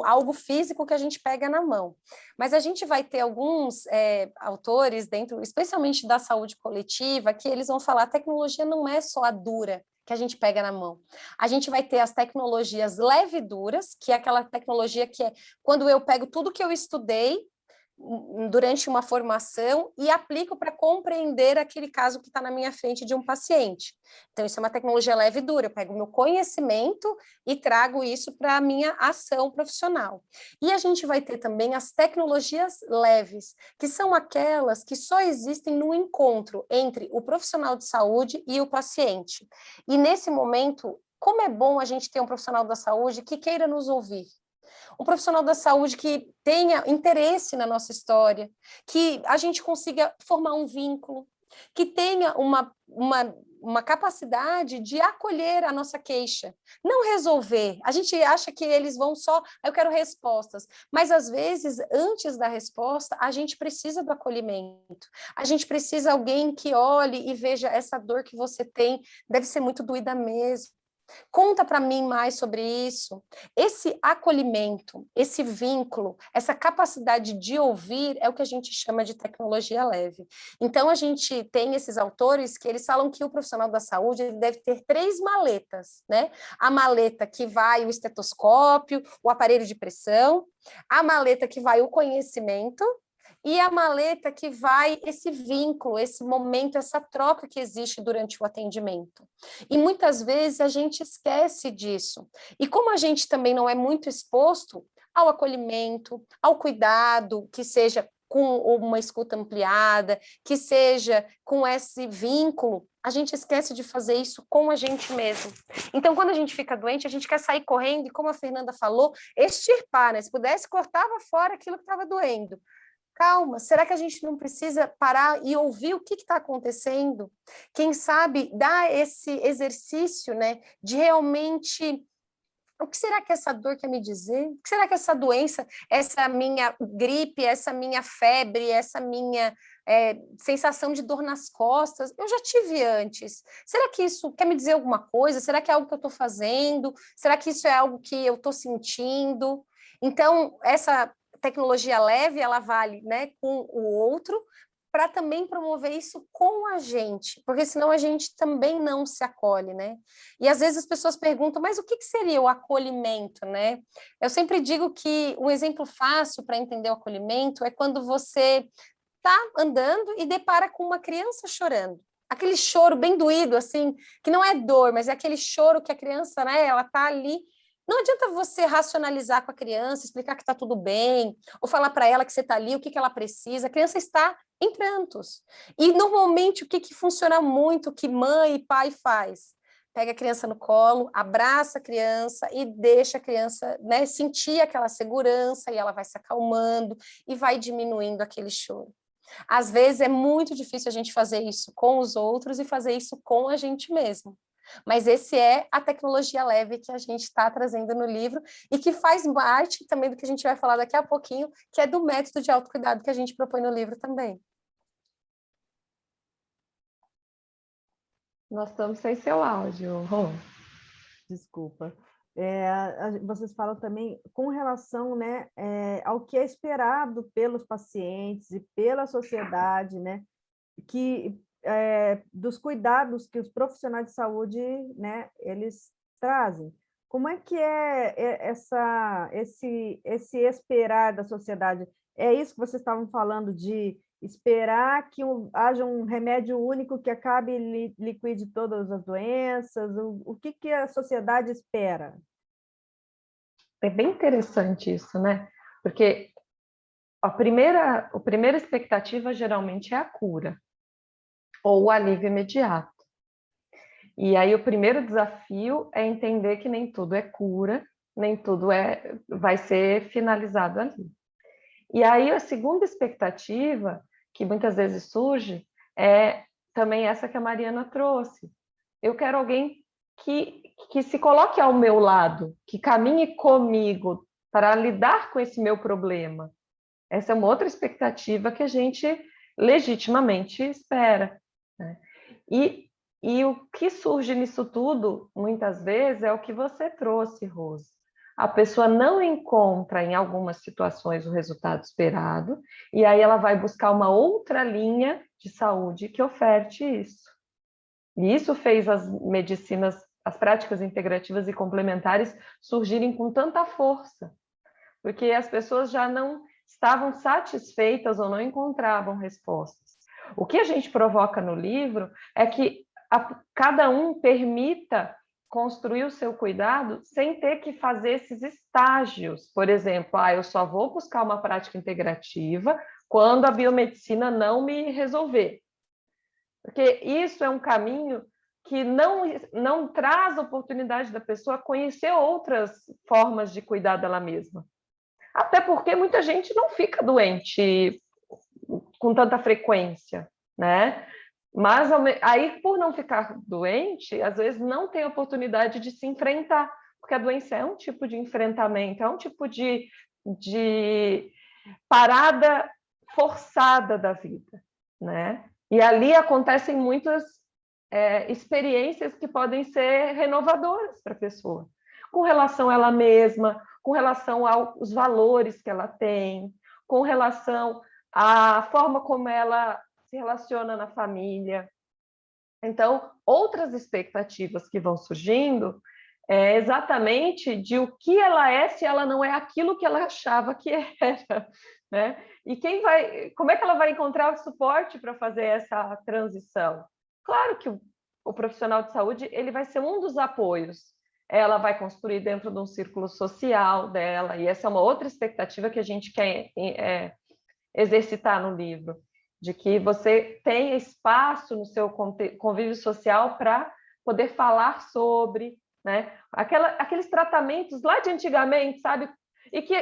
algo físico que a gente pega na mão. Mas a gente vai ter alguns autores dentro, especialmente da saúde coletiva, que eles vão falar: a tecnologia não é só a dura que a gente pega na mão. A gente vai ter as tecnologias leve e duras, que é aquela tecnologia que é quando eu pego tudo que eu estudei durante uma formação e aplico para compreender aquele caso que está na minha frente de um paciente. Então, isso é uma tecnologia leve e dura. Eu pego o meu conhecimento e trago isso para a minha ação profissional. E a gente vai ter também as tecnologias leves, que são aquelas que só existem no encontro entre o profissional de saúde e o paciente. E nesse momento, como é bom a gente ter um profissional da saúde que queira nos ouvir. Um profissional da saúde que tenha interesse na nossa história, que a gente consiga formar um vínculo, que tenha uma capacidade de acolher a nossa queixa, não resolver. A gente acha que eles vão só, eu quero respostas, mas às vezes, antes da resposta, a gente precisa do acolhimento, a gente precisa de alguém que olhe e veja essa dor que você tem, deve ser muito doída mesmo. Conta para mim mais sobre isso. Esse acolhimento, esse vínculo, essa capacidade de ouvir é o que a gente chama de tecnologia leve. Então, a gente tem esses autores que eles falam que o profissional da saúde ele deve ter 3 maletas, né? A maleta que vai o estetoscópio, o aparelho de pressão, a maleta que vai o conhecimento, e a maleta que vai esse vínculo, esse momento, essa troca que existe durante o atendimento. E muitas vezes a gente esquece disso. E como a gente também não é muito exposto ao acolhimento, ao cuidado, que seja com uma escuta ampliada, que seja com esse vínculo, a gente esquece de fazer isso com a gente mesmo. Então, quando a gente fica doente, a gente quer sair correndo e, como a Fernanda falou, extirpar, né? Se pudesse, cortava fora aquilo que estava doendo. Calma, será que a gente não precisa parar e ouvir o que está acontecendo? Quem sabe dar esse exercício, né, de realmente, o que será que essa dor quer me dizer? O que será que essa doença, essa minha gripe, essa minha febre, essa minha sensação de dor nas costas, eu já tive antes. Será que isso quer me dizer alguma coisa? Será que é algo que eu estou fazendo? Será que isso é algo que eu estou sentindo? Então, essa tecnologia leve, ela vale, né, com o outro, para também promover isso com a gente, porque senão a gente também não se acolhe, né? E às vezes as pessoas perguntam, mas o que seria o acolhimento, né? Eu sempre digo que um exemplo fácil para entender o acolhimento é quando você está andando e depara com uma criança chorando. Aquele choro bem doído, assim, que não é dor, mas é aquele choro que a criança, né, ela está ali. Não adianta você racionalizar com a criança, explicar que está tudo bem, ou falar para ela que você está ali, o que ela precisa. A criança está em prantos. E, normalmente, o que funciona muito, que mãe e pai faz? Pega a criança no colo, abraça a criança e deixa a criança, né, sentir aquela segurança, e ela vai se acalmando e vai diminuindo aquele choro. Às vezes, é muito difícil a gente fazer isso com os outros e fazer isso com a gente mesmo. Mas esse é a tecnologia leve que a gente está trazendo no livro e que faz parte também do que a gente vai falar daqui a pouquinho, que é do método de autocuidado que a gente propõe no livro também. Nós estamos sem seu áudio, Rô. Desculpa. Vocês falam também com relação, né, ao que é esperado pelos pacientes e pela sociedade, né, que dos cuidados que os profissionais de saúde, né, eles trazem. Como é que esse esperar da sociedade? É isso que vocês estavam falando, de esperar que haja um remédio único que acabe e liquide todas as doenças? O que a sociedade espera? É bem interessante isso, né? Porque a primeira expectativa geralmente é a cura, ou o alívio imediato. E aí o primeiro desafio é entender que nem tudo é cura, nem tudo vai ser finalizado ali. E aí a segunda expectativa, que muitas vezes surge, é também essa que a Mariana trouxe. Eu quero alguém que se coloque ao meu lado, que caminhe comigo para lidar com esse meu problema. Essa é uma outra expectativa que a gente legitimamente espera, né? E E o que surge nisso tudo, muitas vezes, é o que você trouxe, Rose. A pessoa não encontra, em algumas situações, o resultado esperado, e aí ela vai buscar uma outra linha de saúde que oferte isso. E isso fez as medicinas, as práticas integrativas e complementares surgirem com tanta força, porque as pessoas já não estavam satisfeitas ou não encontravam respostas. O que a gente provoca no livro é que cada um permita construir o seu cuidado sem ter que fazer esses estágios. Por exemplo, eu só vou buscar uma prática integrativa quando a biomedicina não me resolver. Porque isso é um caminho que não traz oportunidade da pessoa conhecer outras formas de cuidar dela mesma. Até porque muita gente não fica doente com tanta frequência, né? Mas aí, por não ficar doente, às vezes não tem oportunidade de se enfrentar, porque a doença é um tipo de enfrentamento, é um tipo de parada forçada da vida, né? E ali acontecem muitas experiências que podem ser renovadoras para a pessoa, com relação a ela mesma, com relação aos valores que ela tem, com relação à forma como ela se relaciona na família. Então, outras expectativas que vão surgindo é exatamente de o que ela é se ela não é aquilo que ela achava que era, né? E como é que ela vai encontrar o suporte para fazer essa transição? Claro que o profissional de saúde ele vai ser um dos apoios. Ela vai construir dentro de um círculo social dela, e essa é uma outra expectativa que a gente quer exercitar no livro, de que você tenha espaço no seu convívio social para poder falar sobre, né? Aqueles tratamentos lá de antigamente, sabe? E que,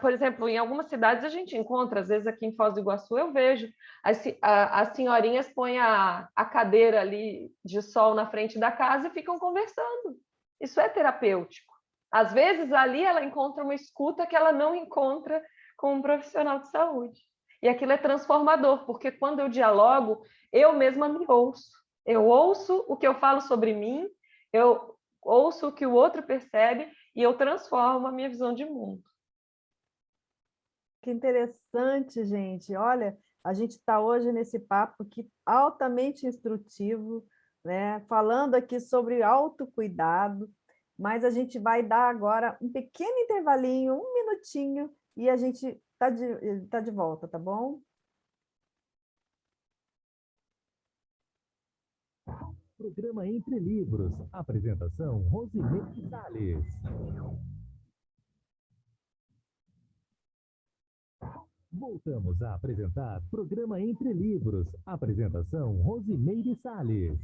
por exemplo, em algumas cidades a gente encontra, às vezes aqui em Foz do Iguaçu eu vejo, as senhorinhas põem a cadeira ali de sol na frente da casa e ficam conversando. Isso é terapêutico. Às vezes ali ela encontra uma escuta que ela não encontra com um profissional de saúde. E aquilo é transformador, porque quando eu dialogo, eu mesma me ouço. Eu ouço o que eu falo sobre mim, eu ouço o que o outro percebe e eu transformo a minha visão de mundo. Que interessante, gente. Olha, a gente está hoje nesse papo aqui altamente instrutivo, né? Falando aqui sobre autocuidado, mas a gente vai dar agora um pequeno intervalinho, um minutinho, e a gente tá de volta, tá bom? Programa Entre Livros. Apresentação, Rosimeire Salles. Voltamos a apresentar Programa Entre Livros. Apresentação, Rosimeire Salles.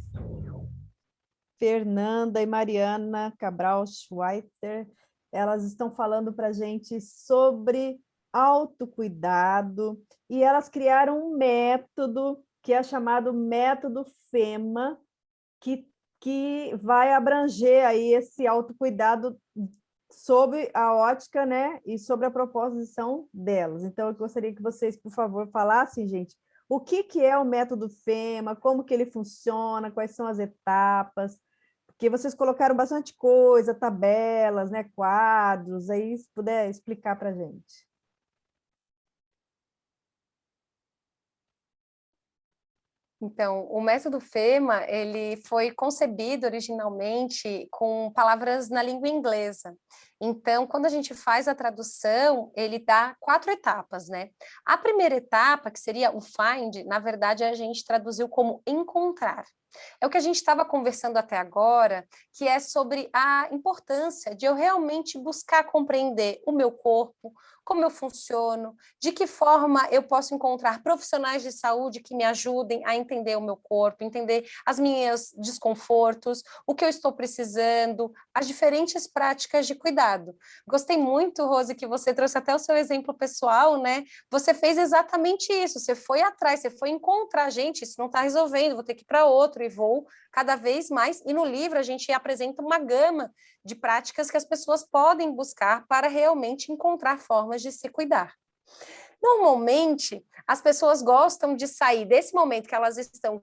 Fernanda e Mariana Cabral Schweiter, elas estão falando para a gente sobre autocuidado e elas criaram um método que é chamado método FEMA, que vai abranger aí esse autocuidado sob a ótica, né, e sobre a proposição delas. Então, eu gostaria que vocês, por favor, falassem, gente, o que é o método FEMA, como que ele funciona, quais são as etapas, porque vocês colocaram bastante coisa, tabelas, né, quadros, aí se puder explicar para a gente. Então, o método FEMA, ele foi concebido originalmente com palavras na língua inglesa. Então, quando a gente faz a tradução, ele dá 4 etapas, né? A primeira etapa, que seria o find, na verdade, a gente traduziu como encontrar. É o que a gente estava conversando até agora, que é sobre a importância de eu realmente buscar compreender o meu corpo, como eu funciono, de que forma eu posso encontrar profissionais de saúde que me ajudem a entender o meu corpo, entender as minhas desconfortos, o que eu estou precisando, as diferentes práticas de cuidado. Gostei muito, Rose, que você trouxe até o seu exemplo pessoal, né? Você fez exatamente isso, você foi atrás, você foi encontrar, gente, isso não está resolvendo, vou ter que ir para outro e vou cada vez mais. E no livro a gente apresenta uma gama de práticas que as pessoas podem buscar para realmente encontrar formas de se cuidar. Normalmente, as pessoas gostam de sair desse momento que elas estão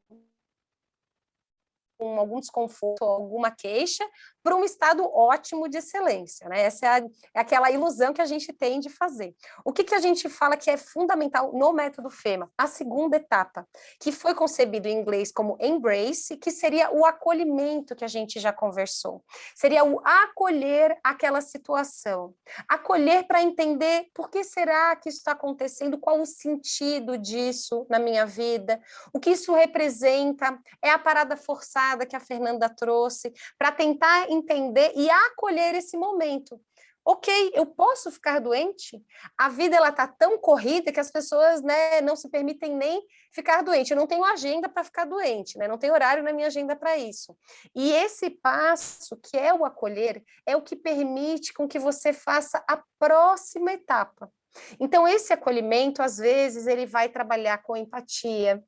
com algum desconforto, alguma queixa, para um estado ótimo de excelência, né? Essa é aquela ilusão que a gente tem de fazer. O que a gente fala que é fundamental no método FEMA? A segunda etapa, que foi concebido em inglês como embrace, que seria o acolhimento que a gente já conversou. Seria o acolher aquela situação. Acolher para entender por que será que isso está acontecendo, qual o sentido disso na minha vida, o que isso representa, é a parada forçada que a Fernanda trouxe, para tentar entender e acolher esse momento. Ok, eu posso ficar doente? A vida ela está tão corrida que as pessoas, né, não se permitem nem ficar doente. Eu não tenho agenda para ficar doente, né? Não tenho horário na minha agenda para isso. E esse passo, que é o acolher, é o que permite com que você faça a próxima etapa. Então, esse acolhimento, às vezes, ele vai trabalhar com empatia,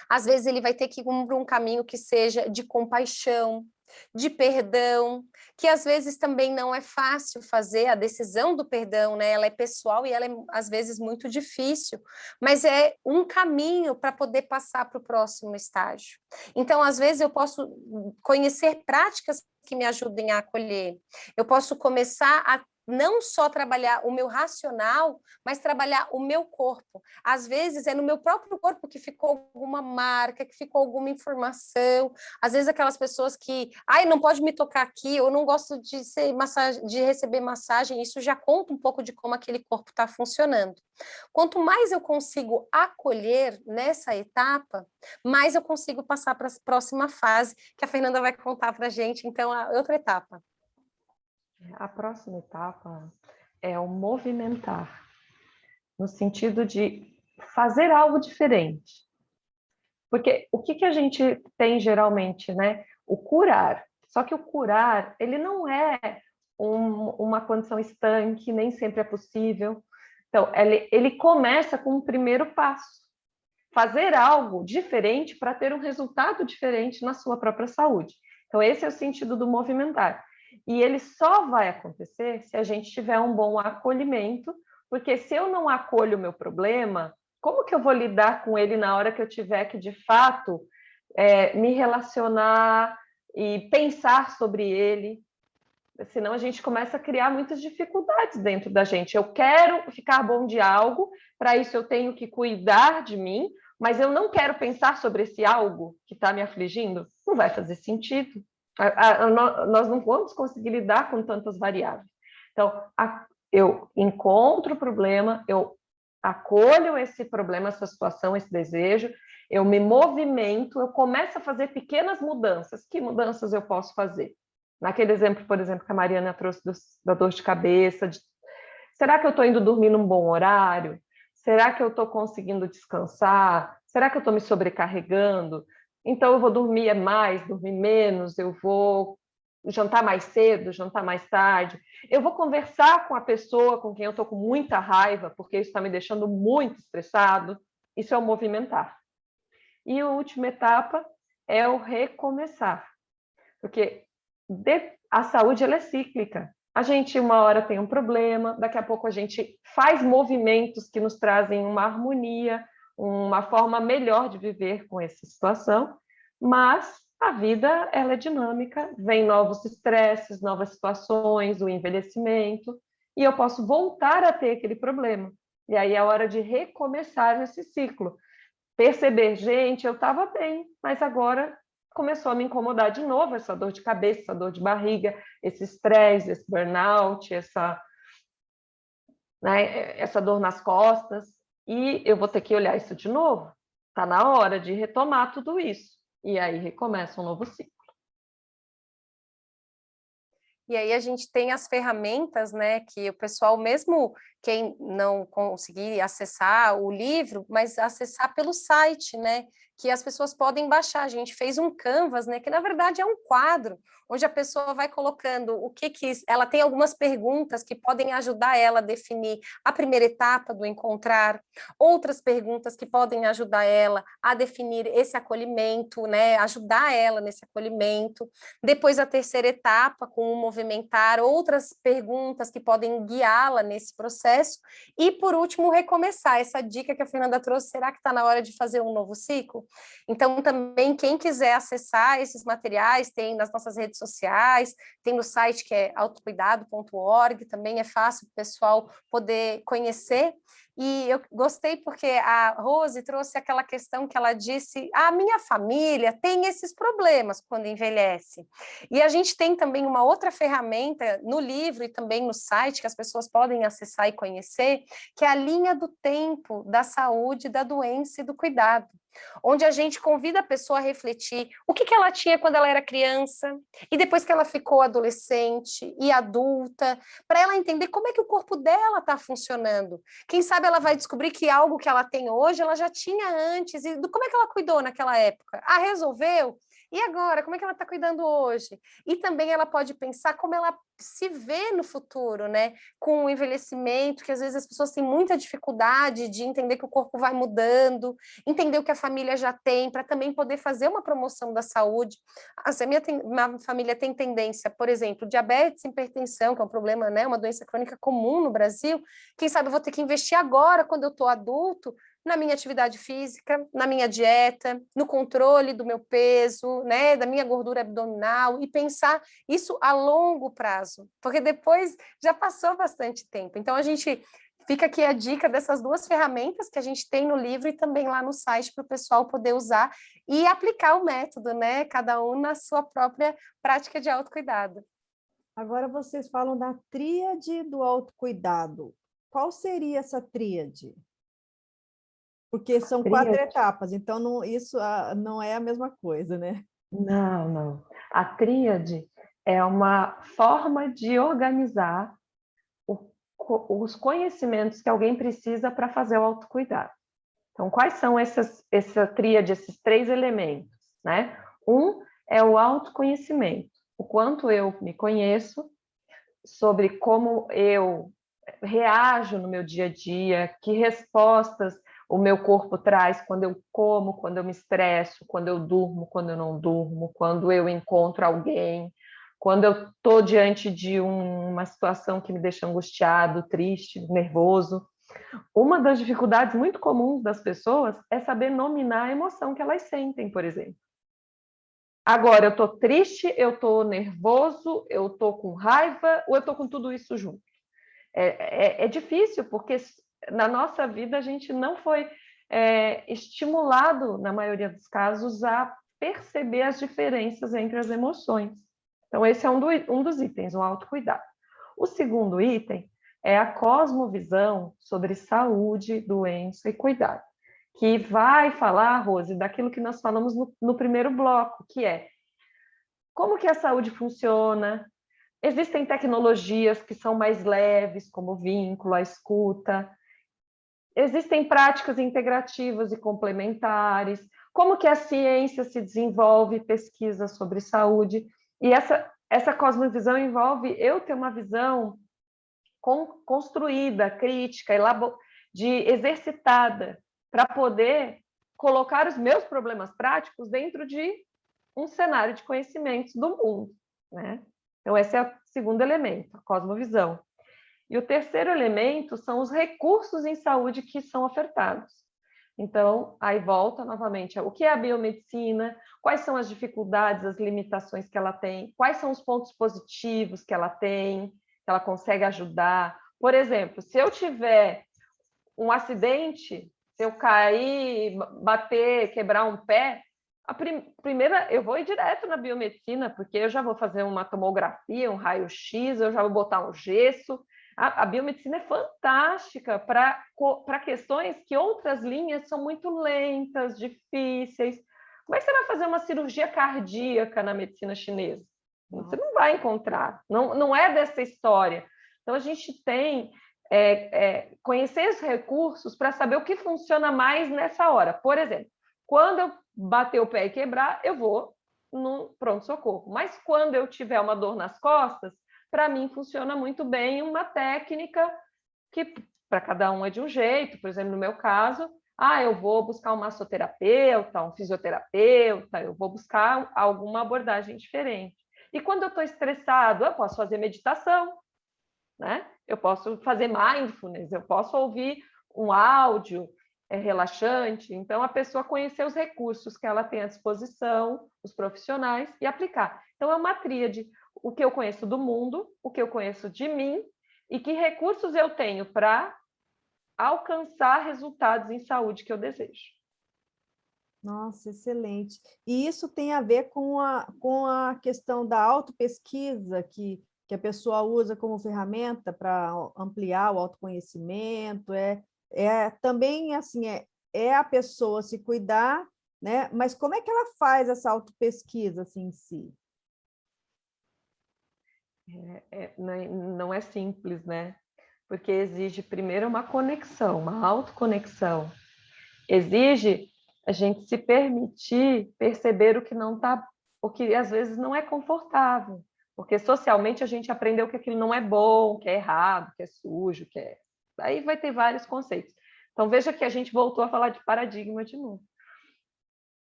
às vezes ele vai ter que ir por um caminho que seja de compaixão, de perdão, que às vezes também não é fácil fazer, a decisão do perdão, né? Ela é pessoal e ela é às vezes muito difícil, mas é um caminho para poder passar para o próximo estágio. Então, às vezes eu posso conhecer práticas que me ajudem a acolher, eu posso começar a não só trabalhar o meu racional, mas trabalhar o meu corpo. Às vezes é no meu próprio corpo que ficou alguma marca, que ficou alguma informação. Às vezes aquelas pessoas que, não pode me tocar aqui, ou não gosto de receber massagem, isso já conta um pouco de como aquele corpo está funcionando. Quanto mais eu consigo acolher nessa etapa, mais eu consigo passar para a próxima fase, que a Fernanda vai contar para a gente, então, a outra etapa. A próxima etapa é o movimentar, no sentido de fazer algo diferente. Porque o que a gente tem geralmente, né? O curar. Só que o curar, ele não é uma condição estanque, nem sempre é possível. Então, ele começa com o primeiro passo. Fazer algo diferente para ter um resultado diferente na sua própria saúde. Então, esse é o sentido do movimentar. E ele só vai acontecer se a gente tiver um bom acolhimento, porque se eu não acolho o meu problema, como que eu vou lidar com ele na hora que eu tiver que, de fato, me relacionar e pensar sobre ele? Senão a gente começa a criar muitas dificuldades dentro da gente. Eu quero ficar bom de algo, para isso eu tenho que cuidar de mim, mas eu não quero pensar sobre esse algo que está me afligindo. Não vai fazer sentido. Nós não vamos conseguir lidar com tantas variáveis. Então, eu encontro o problema, eu acolho esse problema, essa situação, esse desejo, eu me movimento, eu começo a fazer pequenas mudanças. Que mudanças eu posso fazer? Naquele exemplo, por exemplo, que a Mariana trouxe da dor de cabeça, será que eu estou indo dormir num bom horário? Será que eu estou conseguindo descansar? Será que eu estou me sobrecarregando? Então, eu vou dormir mais, dormir menos, eu vou jantar mais cedo, jantar mais tarde. Eu vou conversar com a pessoa com quem eu estou com muita raiva, porque isso está me deixando muito estressado. Isso é o movimentar. E a última etapa é o recomeçar. Porque a saúde ela é cíclica. A gente uma hora tem um problema, daqui a pouco a gente faz movimentos que nos trazem uma harmonia, uma forma melhor de viver com essa situação, mas a vida ela é dinâmica, vem novos estresses, novas situações, o envelhecimento, e eu posso voltar a ter aquele problema. E aí é a hora de recomeçar esse ciclo. Perceber, gente, eu estava bem, mas agora começou a me incomodar de novo essa dor de cabeça, essa dor de barriga, esse estresse, esse burnout, essa dor nas costas, e eu vou ter que olhar isso de novo. Está na hora de retomar tudo isso. E aí recomeça um novo ciclo. E aí a gente tem as ferramentas, né, que o pessoal, mesmo quem não conseguir acessar o livro, mas acessar pelo site, né, que as pessoas podem baixar. A gente fez um canvas, né, que na verdade é um quadro, onde a pessoa vai colocando o que ela tem algumas perguntas que podem ajudar ela a definir a primeira etapa do encontrar, outras perguntas que podem ajudar ela a definir esse acolhimento, né, ajudar ela nesse acolhimento. Depois a terceira etapa, com o movimentar, outras perguntas que podem guiá-la nesse processo. E, por último, recomeçar. Essa dica que a Fernanda trouxe, será que está na hora de fazer um novo ciclo? tempo. Então, também, quem quiser acessar esses materiais, tem nas nossas redes sociais, tem no site que é autocuidado.org, também é fácil para o pessoal poder conhecer. E eu gostei porque a Rose trouxe aquela questão que ela disse, a minha família tem esses problemas quando envelhece. E a gente tem também uma outra ferramenta no livro e também no site que as pessoas podem acessar e conhecer, que é a linha do tempo da saúde, da doença e do cuidado, onde a gente convida a pessoa a refletir o que ela tinha quando ela era criança e depois que ela ficou adolescente e adulta, para ela entender como é que o corpo dela está funcionando. Quem sabe ela vai descobrir que algo que ela tem hoje, ela já tinha antes, e como é que ela cuidou naquela época? Ah, resolveu? E agora, como é que ela está cuidando hoje? E também ela pode pensar como ela se vê no futuro, né? Com o envelhecimento, que às vezes as pessoas têm muita dificuldade de entender que o corpo vai mudando, entender o que a família já tem, para também poder fazer uma promoção da saúde. Assim, minha família tem tendência, por exemplo, diabetes, hipertensão, que é um problema, né? Uma doença crônica comum no Brasil. Quem sabe eu vou ter que investir agora, quando eu estou adulto, na minha atividade física, na minha dieta, no controle do meu peso, né, da minha gordura abdominal, e pensar isso a longo prazo, porque depois já passou bastante tempo. Então, a gente fica aqui a dica dessas duas ferramentas que a gente tem no livro e também lá no site para o pessoal poder usar e aplicar o método, né, cada um na sua própria prática de autocuidado. Agora vocês falam da tríade do autocuidado. Qual seria essa tríade? Porque são 4 etapas, então isso não é a mesma coisa, né? Não, não. A tríade é uma forma de organizar os conhecimentos que alguém precisa para fazer o autocuidado. Então, quais são essa tríade, esses 3 elementos, né? Um é o autoconhecimento, o quanto eu me conheço, sobre como eu reajo no meu dia a dia, que respostas o meu corpo traz quando eu como, quando eu me estresso, quando eu durmo, quando eu não durmo, quando eu encontro alguém, quando eu estou diante de uma situação que me deixa angustiado, triste, nervoso. Uma das dificuldades muito comuns das pessoas é saber nominar a emoção que elas sentem, por exemplo. Agora, eu estou triste, eu estou nervoso, eu estou com raiva, ou eu estou com tudo isso junto? É difícil, porque na nossa vida a gente não foi estimulado, na maioria dos casos, a perceber as diferenças entre as emoções. Então, esse é um dos itens, o autocuidado. O segundo item é a cosmovisão sobre saúde, doença e cuidado, que vai falar, Rose, daquilo que nós falamos no primeiro bloco, que é como que a saúde funciona. Existem tecnologias que são mais leves, como o vínculo, a escuta. Existem práticas integrativas e complementares. Como que a ciência se desenvolve, pesquisa sobre saúde. E essa cosmovisão envolve eu ter uma visão construída, crítica, exercitada, para poder colocar os meus problemas práticos dentro de um cenário de conhecimentos do mundo, né? Então, esse é o segundo elemento, a cosmovisão. E o terceiro elemento são os recursos em saúde que são ofertados. Então, aí volta novamente, o que é a biomedicina, quais são as dificuldades, as limitações que ela tem, quais são os pontos positivos que ela tem, que ela consegue ajudar. Por exemplo, se eu tiver um acidente, se eu cair, bater, quebrar um pé, primeira, eu vou ir direto na biomedicina, porque eu já vou fazer uma tomografia, um raio-x, eu já vou botar um gesso. A biomedicina é fantástica para questões que outras linhas são muito lentas, difíceis. Como é que você vai fazer uma cirurgia cardíaca na medicina chinesa? Você não vai encontrar, não é dessa história. Então, a gente tem conhecer os recursos para saber o que funciona mais nessa hora. Por exemplo, quando eu bater o pé e quebrar, eu vou no pronto-socorro. Mas quando eu tiver uma dor nas costas, para mim funciona muito bem uma técnica que para cada um é de um jeito. Por exemplo, no meu caso, eu vou buscar um massoterapeuta, um fisioterapeuta, eu vou buscar alguma abordagem diferente. E quando eu estou estressado, eu posso fazer meditação, né? Eu posso fazer mindfulness, eu posso ouvir um áudio, é relaxante. Então, a pessoa conhecer os recursos que ela tem à disposição, os profissionais, e aplicar. Então, é uma tríade. O que eu conheço do mundo, o que eu conheço de mim, e que recursos eu tenho para alcançar resultados em saúde que eu desejo. Nossa, excelente. E isso tem a ver com a questão da autopesquisa, que a pessoa usa como ferramenta para ampliar o autoconhecimento. Também assim, é a pessoa se cuidar, né? Mas como é que ela faz essa autopesquisa assim, em si? Não é simples, né? Porque exige primeiro uma conexão, uma autoconexão. Exige a gente se permitir perceber o que não tá, o que às vezes não é confortável, porque socialmente a gente aprendeu que aquilo não é bom, que é errado, que é sujo, que é... Aí vai ter vários conceitos. Então veja que a gente voltou a falar de paradigma de novo.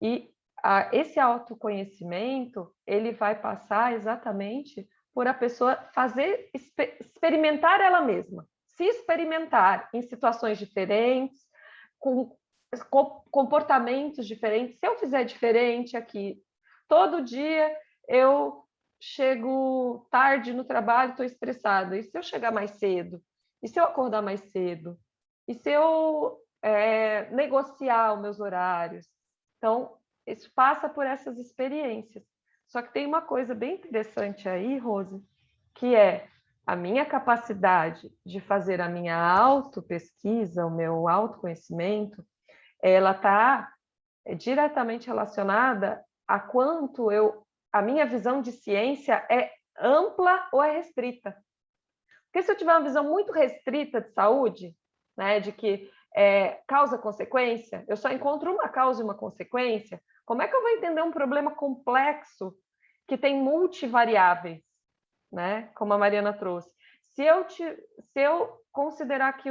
E esse autoconhecimento, ele vai passar exatamente por a pessoa fazer, experimentar ela mesma, se experimentar em situações diferentes, com comportamentos diferentes. Se eu fizer diferente aqui, todo dia eu chego tarde no trabalho, estou estressada. E se eu chegar mais cedo? E se eu acordar mais cedo? E se eu negociar os meus horários? Então, isso passa por essas experiências. Só que tem uma coisa bem interessante aí, Rose, que é a minha capacidade de fazer a minha autopesquisa, o meu autoconhecimento, ela está diretamente relacionada a quanto a minha visão de ciência é ampla ou é restrita. Porque se eu tiver uma visão muito restrita de saúde, né, de que causa-consequência, eu só encontro uma causa e uma consequência, como é que eu vou entender um problema complexo que tem multivariáveis, né, como a Mariana trouxe? Se eu considerar que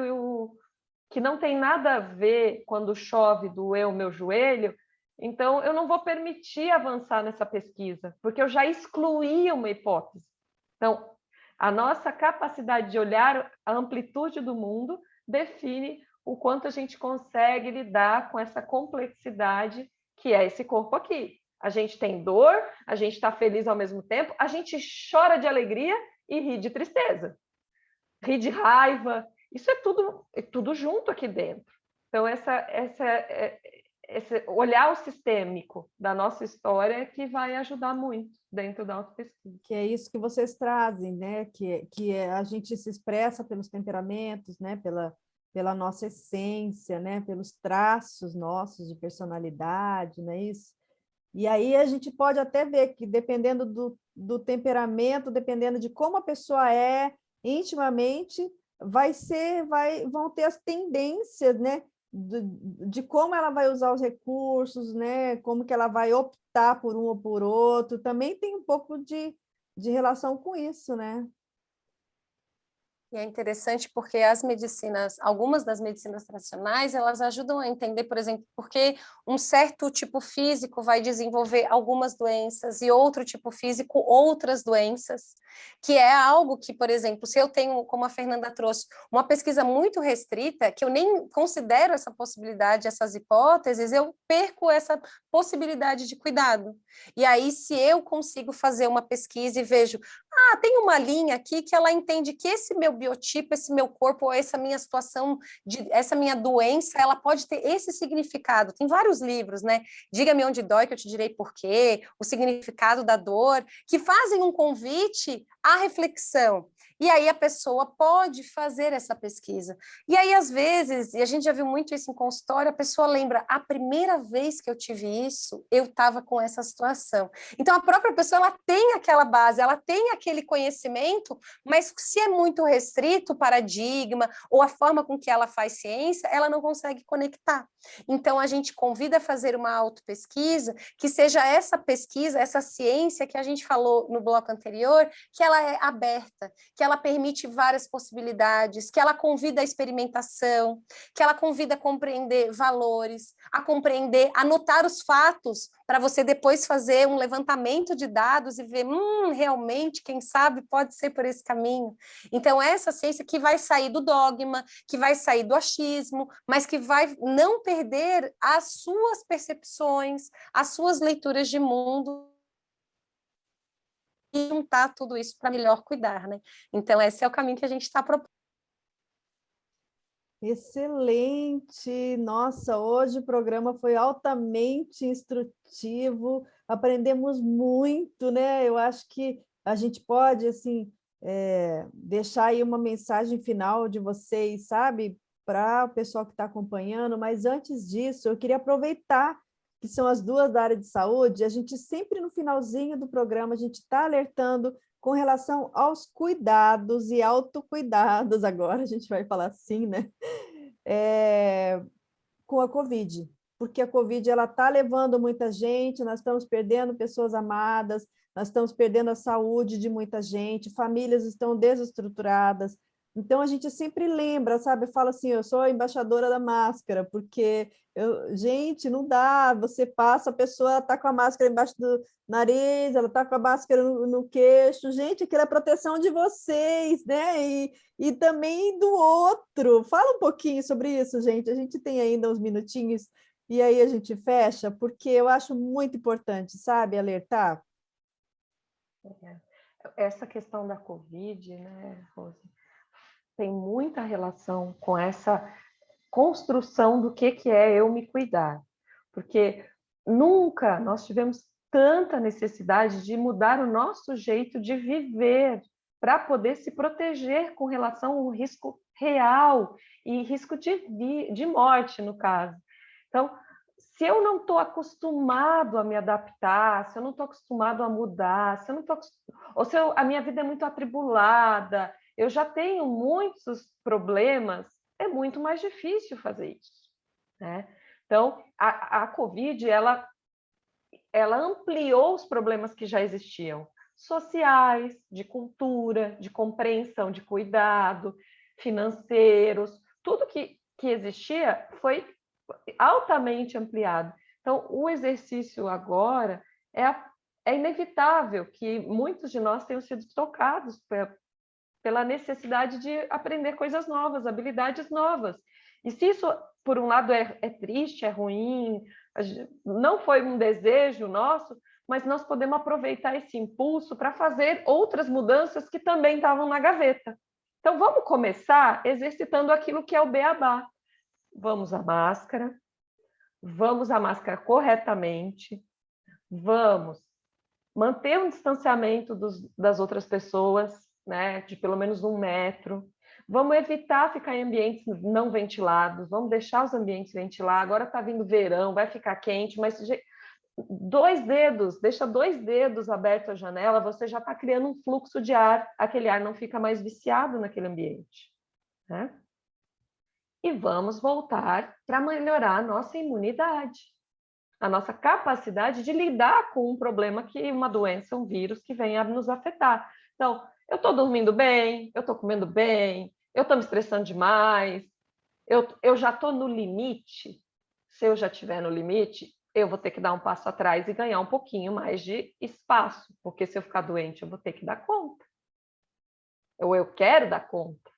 não tem nada a ver quando chove doer o meu joelho, então eu não vou permitir avançar nessa pesquisa, porque eu já excluí uma hipótese. Então, a nossa capacidade de olhar a amplitude do mundo define o quanto a gente consegue lidar com essa complexidade que é esse corpo aqui. A gente tem dor, a gente está feliz ao mesmo tempo, a gente chora de alegria e ri de tristeza, ri de raiva. Isso é tudo junto aqui dentro. Então, esse olhar o sistêmico da nossa história é que vai ajudar muito dentro da autopesquisa. Que é isso que vocês trazem, né? Que a gente se expressa pelos temperamentos, né? Pela nossa essência, né? Pelos traços nossos de personalidade, não é isso? E aí a gente pode até ver que, dependendo do temperamento, dependendo de como a pessoa é intimamente, vão ter as tendências, né? De como ela vai usar os recursos, né? Como que ela vai optar por um ou por outro. Também tem um pouco de relação com isso, né? E é interessante porque algumas das medicinas tradicionais, elas ajudam a entender, por exemplo, porque um certo tipo físico vai desenvolver algumas doenças e outro tipo físico outras doenças, que é algo que, por exemplo, se eu tenho, como a Fernanda trouxe, uma pesquisa muito restrita, que eu nem considero essa possibilidade, essas hipóteses, eu perco essa possibilidade de cuidado. E aí, se eu consigo fazer uma pesquisa e vejo, tem uma linha aqui que ela entende que esse meu biotipo, esse meu corpo, ou essa minha situação, essa minha doença, ela pode ter esse significado. Tem vários livros, né? Diga-me onde dói que eu te direi por quê, o significado da dor, que fazem um convite à reflexão. E aí a pessoa pode fazer essa pesquisa. E aí, às vezes, e a gente já viu muito isso em consultório, a pessoa lembra, a primeira vez que eu tive isso, eu estava com essa situação. Então, a própria pessoa, ela tem aquela base, ela tem aquele conhecimento, mas se é muito restrito o paradigma ou a forma com que ela faz ciência, ela não consegue conectar. Então, a gente convida a fazer uma autopesquisa, que seja essa pesquisa, essa ciência que a gente falou no bloco anterior, que ela é aberta, que ela ela permite várias possibilidades, que ela convida a experimentação, que ela convida a compreender valores, a compreender, a anotar os fatos, para você depois fazer um levantamento de dados e ver, realmente, quem sabe, pode ser por esse caminho. Então, essa ciência que vai sair do dogma, que vai sair do achismo, mas que vai não perder as suas percepções, as suas leituras de mundo, e juntar tudo isso para melhor cuidar, né? Então, esse é o caminho que a gente está propondo. Excelente! Nossa, hoje o programa foi altamente instrutivo, aprendemos muito, né? Eu acho que a gente pode, assim, deixar aí uma mensagem final de vocês, sabe? Para o pessoal que está acompanhando, mas antes disso, eu queria aproveitar que são as duas da área de saúde, a gente sempre no finalzinho do programa, a gente está alertando com relação aos cuidados e autocuidados, agora a gente vai falar assim, né? Com a Covid, porque a Covid ela está levando muita gente, nós estamos perdendo pessoas amadas, nós estamos perdendo a saúde de muita gente, famílias estão desestruturadas. Então, a gente sempre lembra, sabe? Fala assim, eu sou a embaixadora da máscara, porque, gente, não dá, você passa, a pessoa está com a máscara embaixo do nariz, ela está com a máscara no queixo, gente, aquilo é proteção de vocês, né? E também do outro. Fala um pouquinho sobre isso, gente, a gente tem ainda uns minutinhos, e aí a gente fecha, porque eu acho muito importante, sabe, alertar. Essa questão da Covid, né, Rose, tem muita relação com essa construção do que é eu me cuidar. Porque nunca nós tivemos tanta necessidade de mudar o nosso jeito de viver para poder se proteger com relação ao risco real e risco de morte, no caso. Então, se eu não estou acostumado a me adaptar, se eu não estou acostumado a mudar, se eu não tô, ou se a minha vida é muito atribulada, eu já tenho muitos problemas, é muito mais difícil fazer isso, né? Então, a Covid, ela ampliou os problemas que já existiam, sociais, de cultura, de compreensão, de cuidado, financeiros, tudo que existia foi altamente ampliado. Então, o exercício agora é inevitável que muitos de nós tenham sido tocados pela necessidade de aprender coisas novas, habilidades novas. E se isso, por um lado, é triste, é ruim, não foi um desejo nosso, mas nós podemos aproveitar esse impulso para fazer outras mudanças que também estavam na gaveta. Então, vamos começar exercitando aquilo que é o beabá. Vamos à máscara, vamos à máscara corretamente, vamos manter um distanciamento das outras pessoas, né, de pelo menos 1 metro. Vamos evitar ficar em ambientes não ventilados, vamos deixar os ambientes ventilados. Agora está vindo verão, vai ficar quente, mas 2 dedos, deixa 2 dedos abertos à janela, você já está criando um fluxo de ar, aquele ar não fica mais viciado naquele ambiente, né? E vamos voltar para melhorar a nossa imunidade, a nossa capacidade de lidar com um problema que uma doença, um vírus que vem a nos afetar. Então, eu estou dormindo bem, eu estou comendo bem, eu estou me estressando demais, eu já estou no limite. Se eu já estiver no limite, eu vou ter que dar um passo atrás e ganhar um pouquinho mais de espaço, porque se eu ficar doente, eu vou ter que dar conta. Ou eu quero dar conta.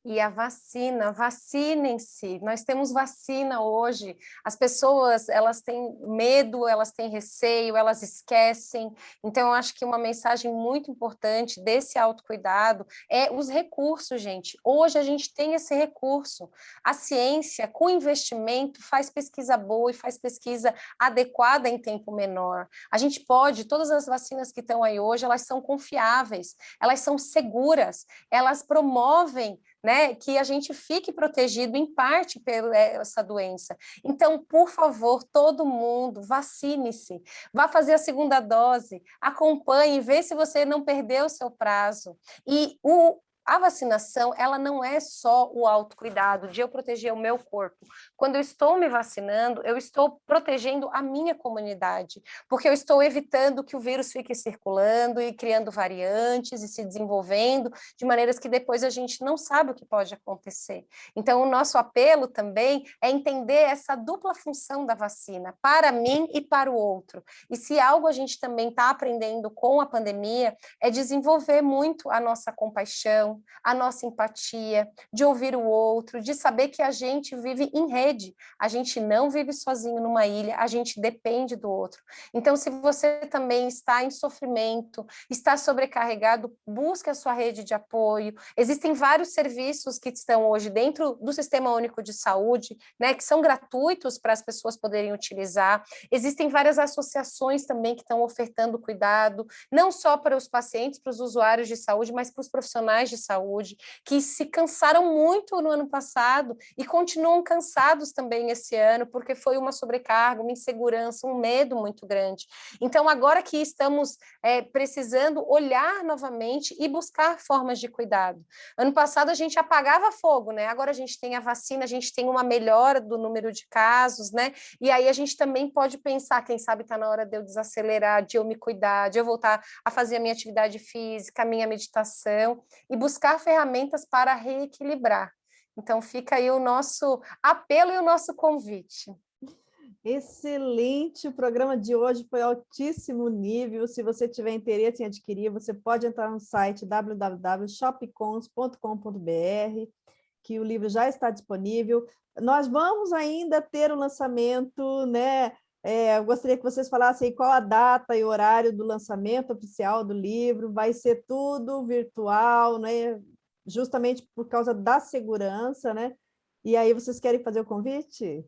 E a vacina, vacinem-se, nós temos vacina hoje, as pessoas, elas têm medo, elas têm receio, elas esquecem, então eu acho que uma mensagem muito importante desse autocuidado é os recursos, gente, hoje a gente tem esse recurso, a ciência com investimento faz pesquisa boa e faz pesquisa adequada em tempo menor, a gente pode, todas as vacinas que estão aí hoje, elas são confiáveis, elas são seguras, elas promovem, né, que a gente fique protegido em parte por essa doença. Então, por favor, todo mundo, vacine-se, vá fazer a 2ª dose, acompanhe, vê se você não perdeu o seu prazo. E A vacinação, ela não é só o autocuidado, de eu proteger o meu corpo. Quando eu estou me vacinando, eu estou protegendo a minha comunidade, porque eu estou evitando que o vírus fique circulando e criando variantes e se desenvolvendo de maneiras que depois a gente não sabe o que pode acontecer. Então, o nosso apelo também é entender essa dupla função da vacina, para mim e para o outro. E se algo a gente também está aprendendo com a pandemia, é desenvolver muito a nossa compaixão, a nossa empatia, de ouvir o outro, de saber que a gente vive em rede, a gente não vive sozinho numa ilha, a gente depende do outro. Então, se você também está em sofrimento, está sobrecarregado, busque a sua rede de apoio. Existem vários serviços que estão hoje dentro do Sistema Único de Saúde, né, que são gratuitos para as pessoas poderem utilizar. Existem várias associações também que estão ofertando cuidado, não só para os pacientes, para os usuários de saúde, mas para os profissionais de saúde, que se cansaram muito no ano passado e continuam cansados também esse ano, porque foi uma sobrecarga, uma insegurança, um medo muito grande. Então, agora que estamos precisando olhar novamente e buscar formas de cuidado. Ano passado a gente apagava fogo, né? Agora a gente tem a vacina, a gente tem uma melhora do número de casos, né? E aí a gente também pode pensar, quem sabe está na hora de eu desacelerar, de eu me cuidar, de eu voltar a fazer a minha atividade física, a minha meditação e buscar ferramentas para reequilibrar. Então fica aí o nosso apelo e o nosso convite. Excelente, o programa de hoje foi altíssimo nível. Se você tiver interesse em adquirir, você pode entrar no site www.shopcons.com.br, que o livro já está disponível. Nós vamos ainda ter o lançamento, né? Eu gostaria que vocês falassem qual a data e horário do lançamento oficial do livro. Vai ser tudo virtual, né? Justamente por causa da segurança, né? E aí, vocês querem fazer o convite?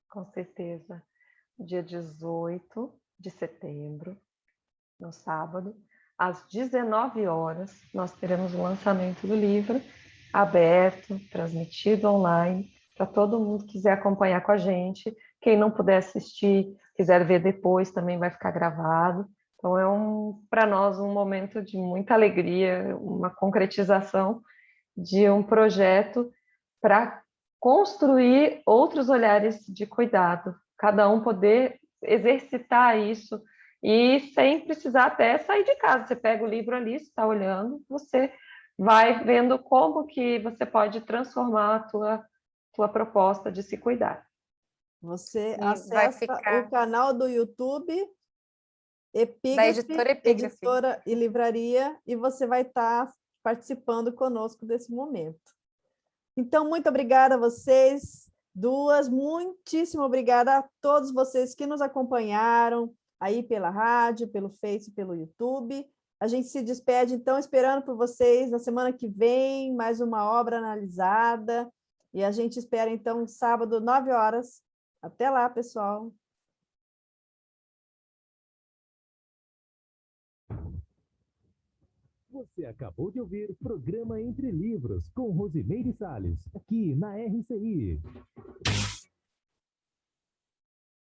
Com certeza. Dia 18 de setembro, no sábado, às 19 horas, nós teremos o lançamento do livro aberto, transmitido online, para todo mundo que quiser acompanhar com a gente. Quem não puder assistir, quiser ver depois, também vai ficar gravado. Então, é para nós um momento de muita alegria, uma concretização de um projeto para construir outros olhares de cuidado, cada um poder exercitar isso e sem precisar até sair de casa. Você pega o livro ali, está olhando, você vai vendo como que você pode transformar a tua proposta de se cuidar. Você E vai acessa ficar o canal do YouTube, da Epígrafe, editora Epígrafe. Editora e Livraria, e você vai estar participando conosco desse momento. Então, muito obrigada a vocês duas, muitíssimo obrigada a todos vocês que nos acompanharam aí pela rádio, pelo Face, pelo YouTube. A gente se despede, então, esperando por vocês na semana que vem, mais uma obra analisada, e a gente espera, então, sábado, 9 horas. Até lá, pessoal! Você acabou de ouvir o programa Entre Livros, com Rosimeire Salles, aqui na RCI.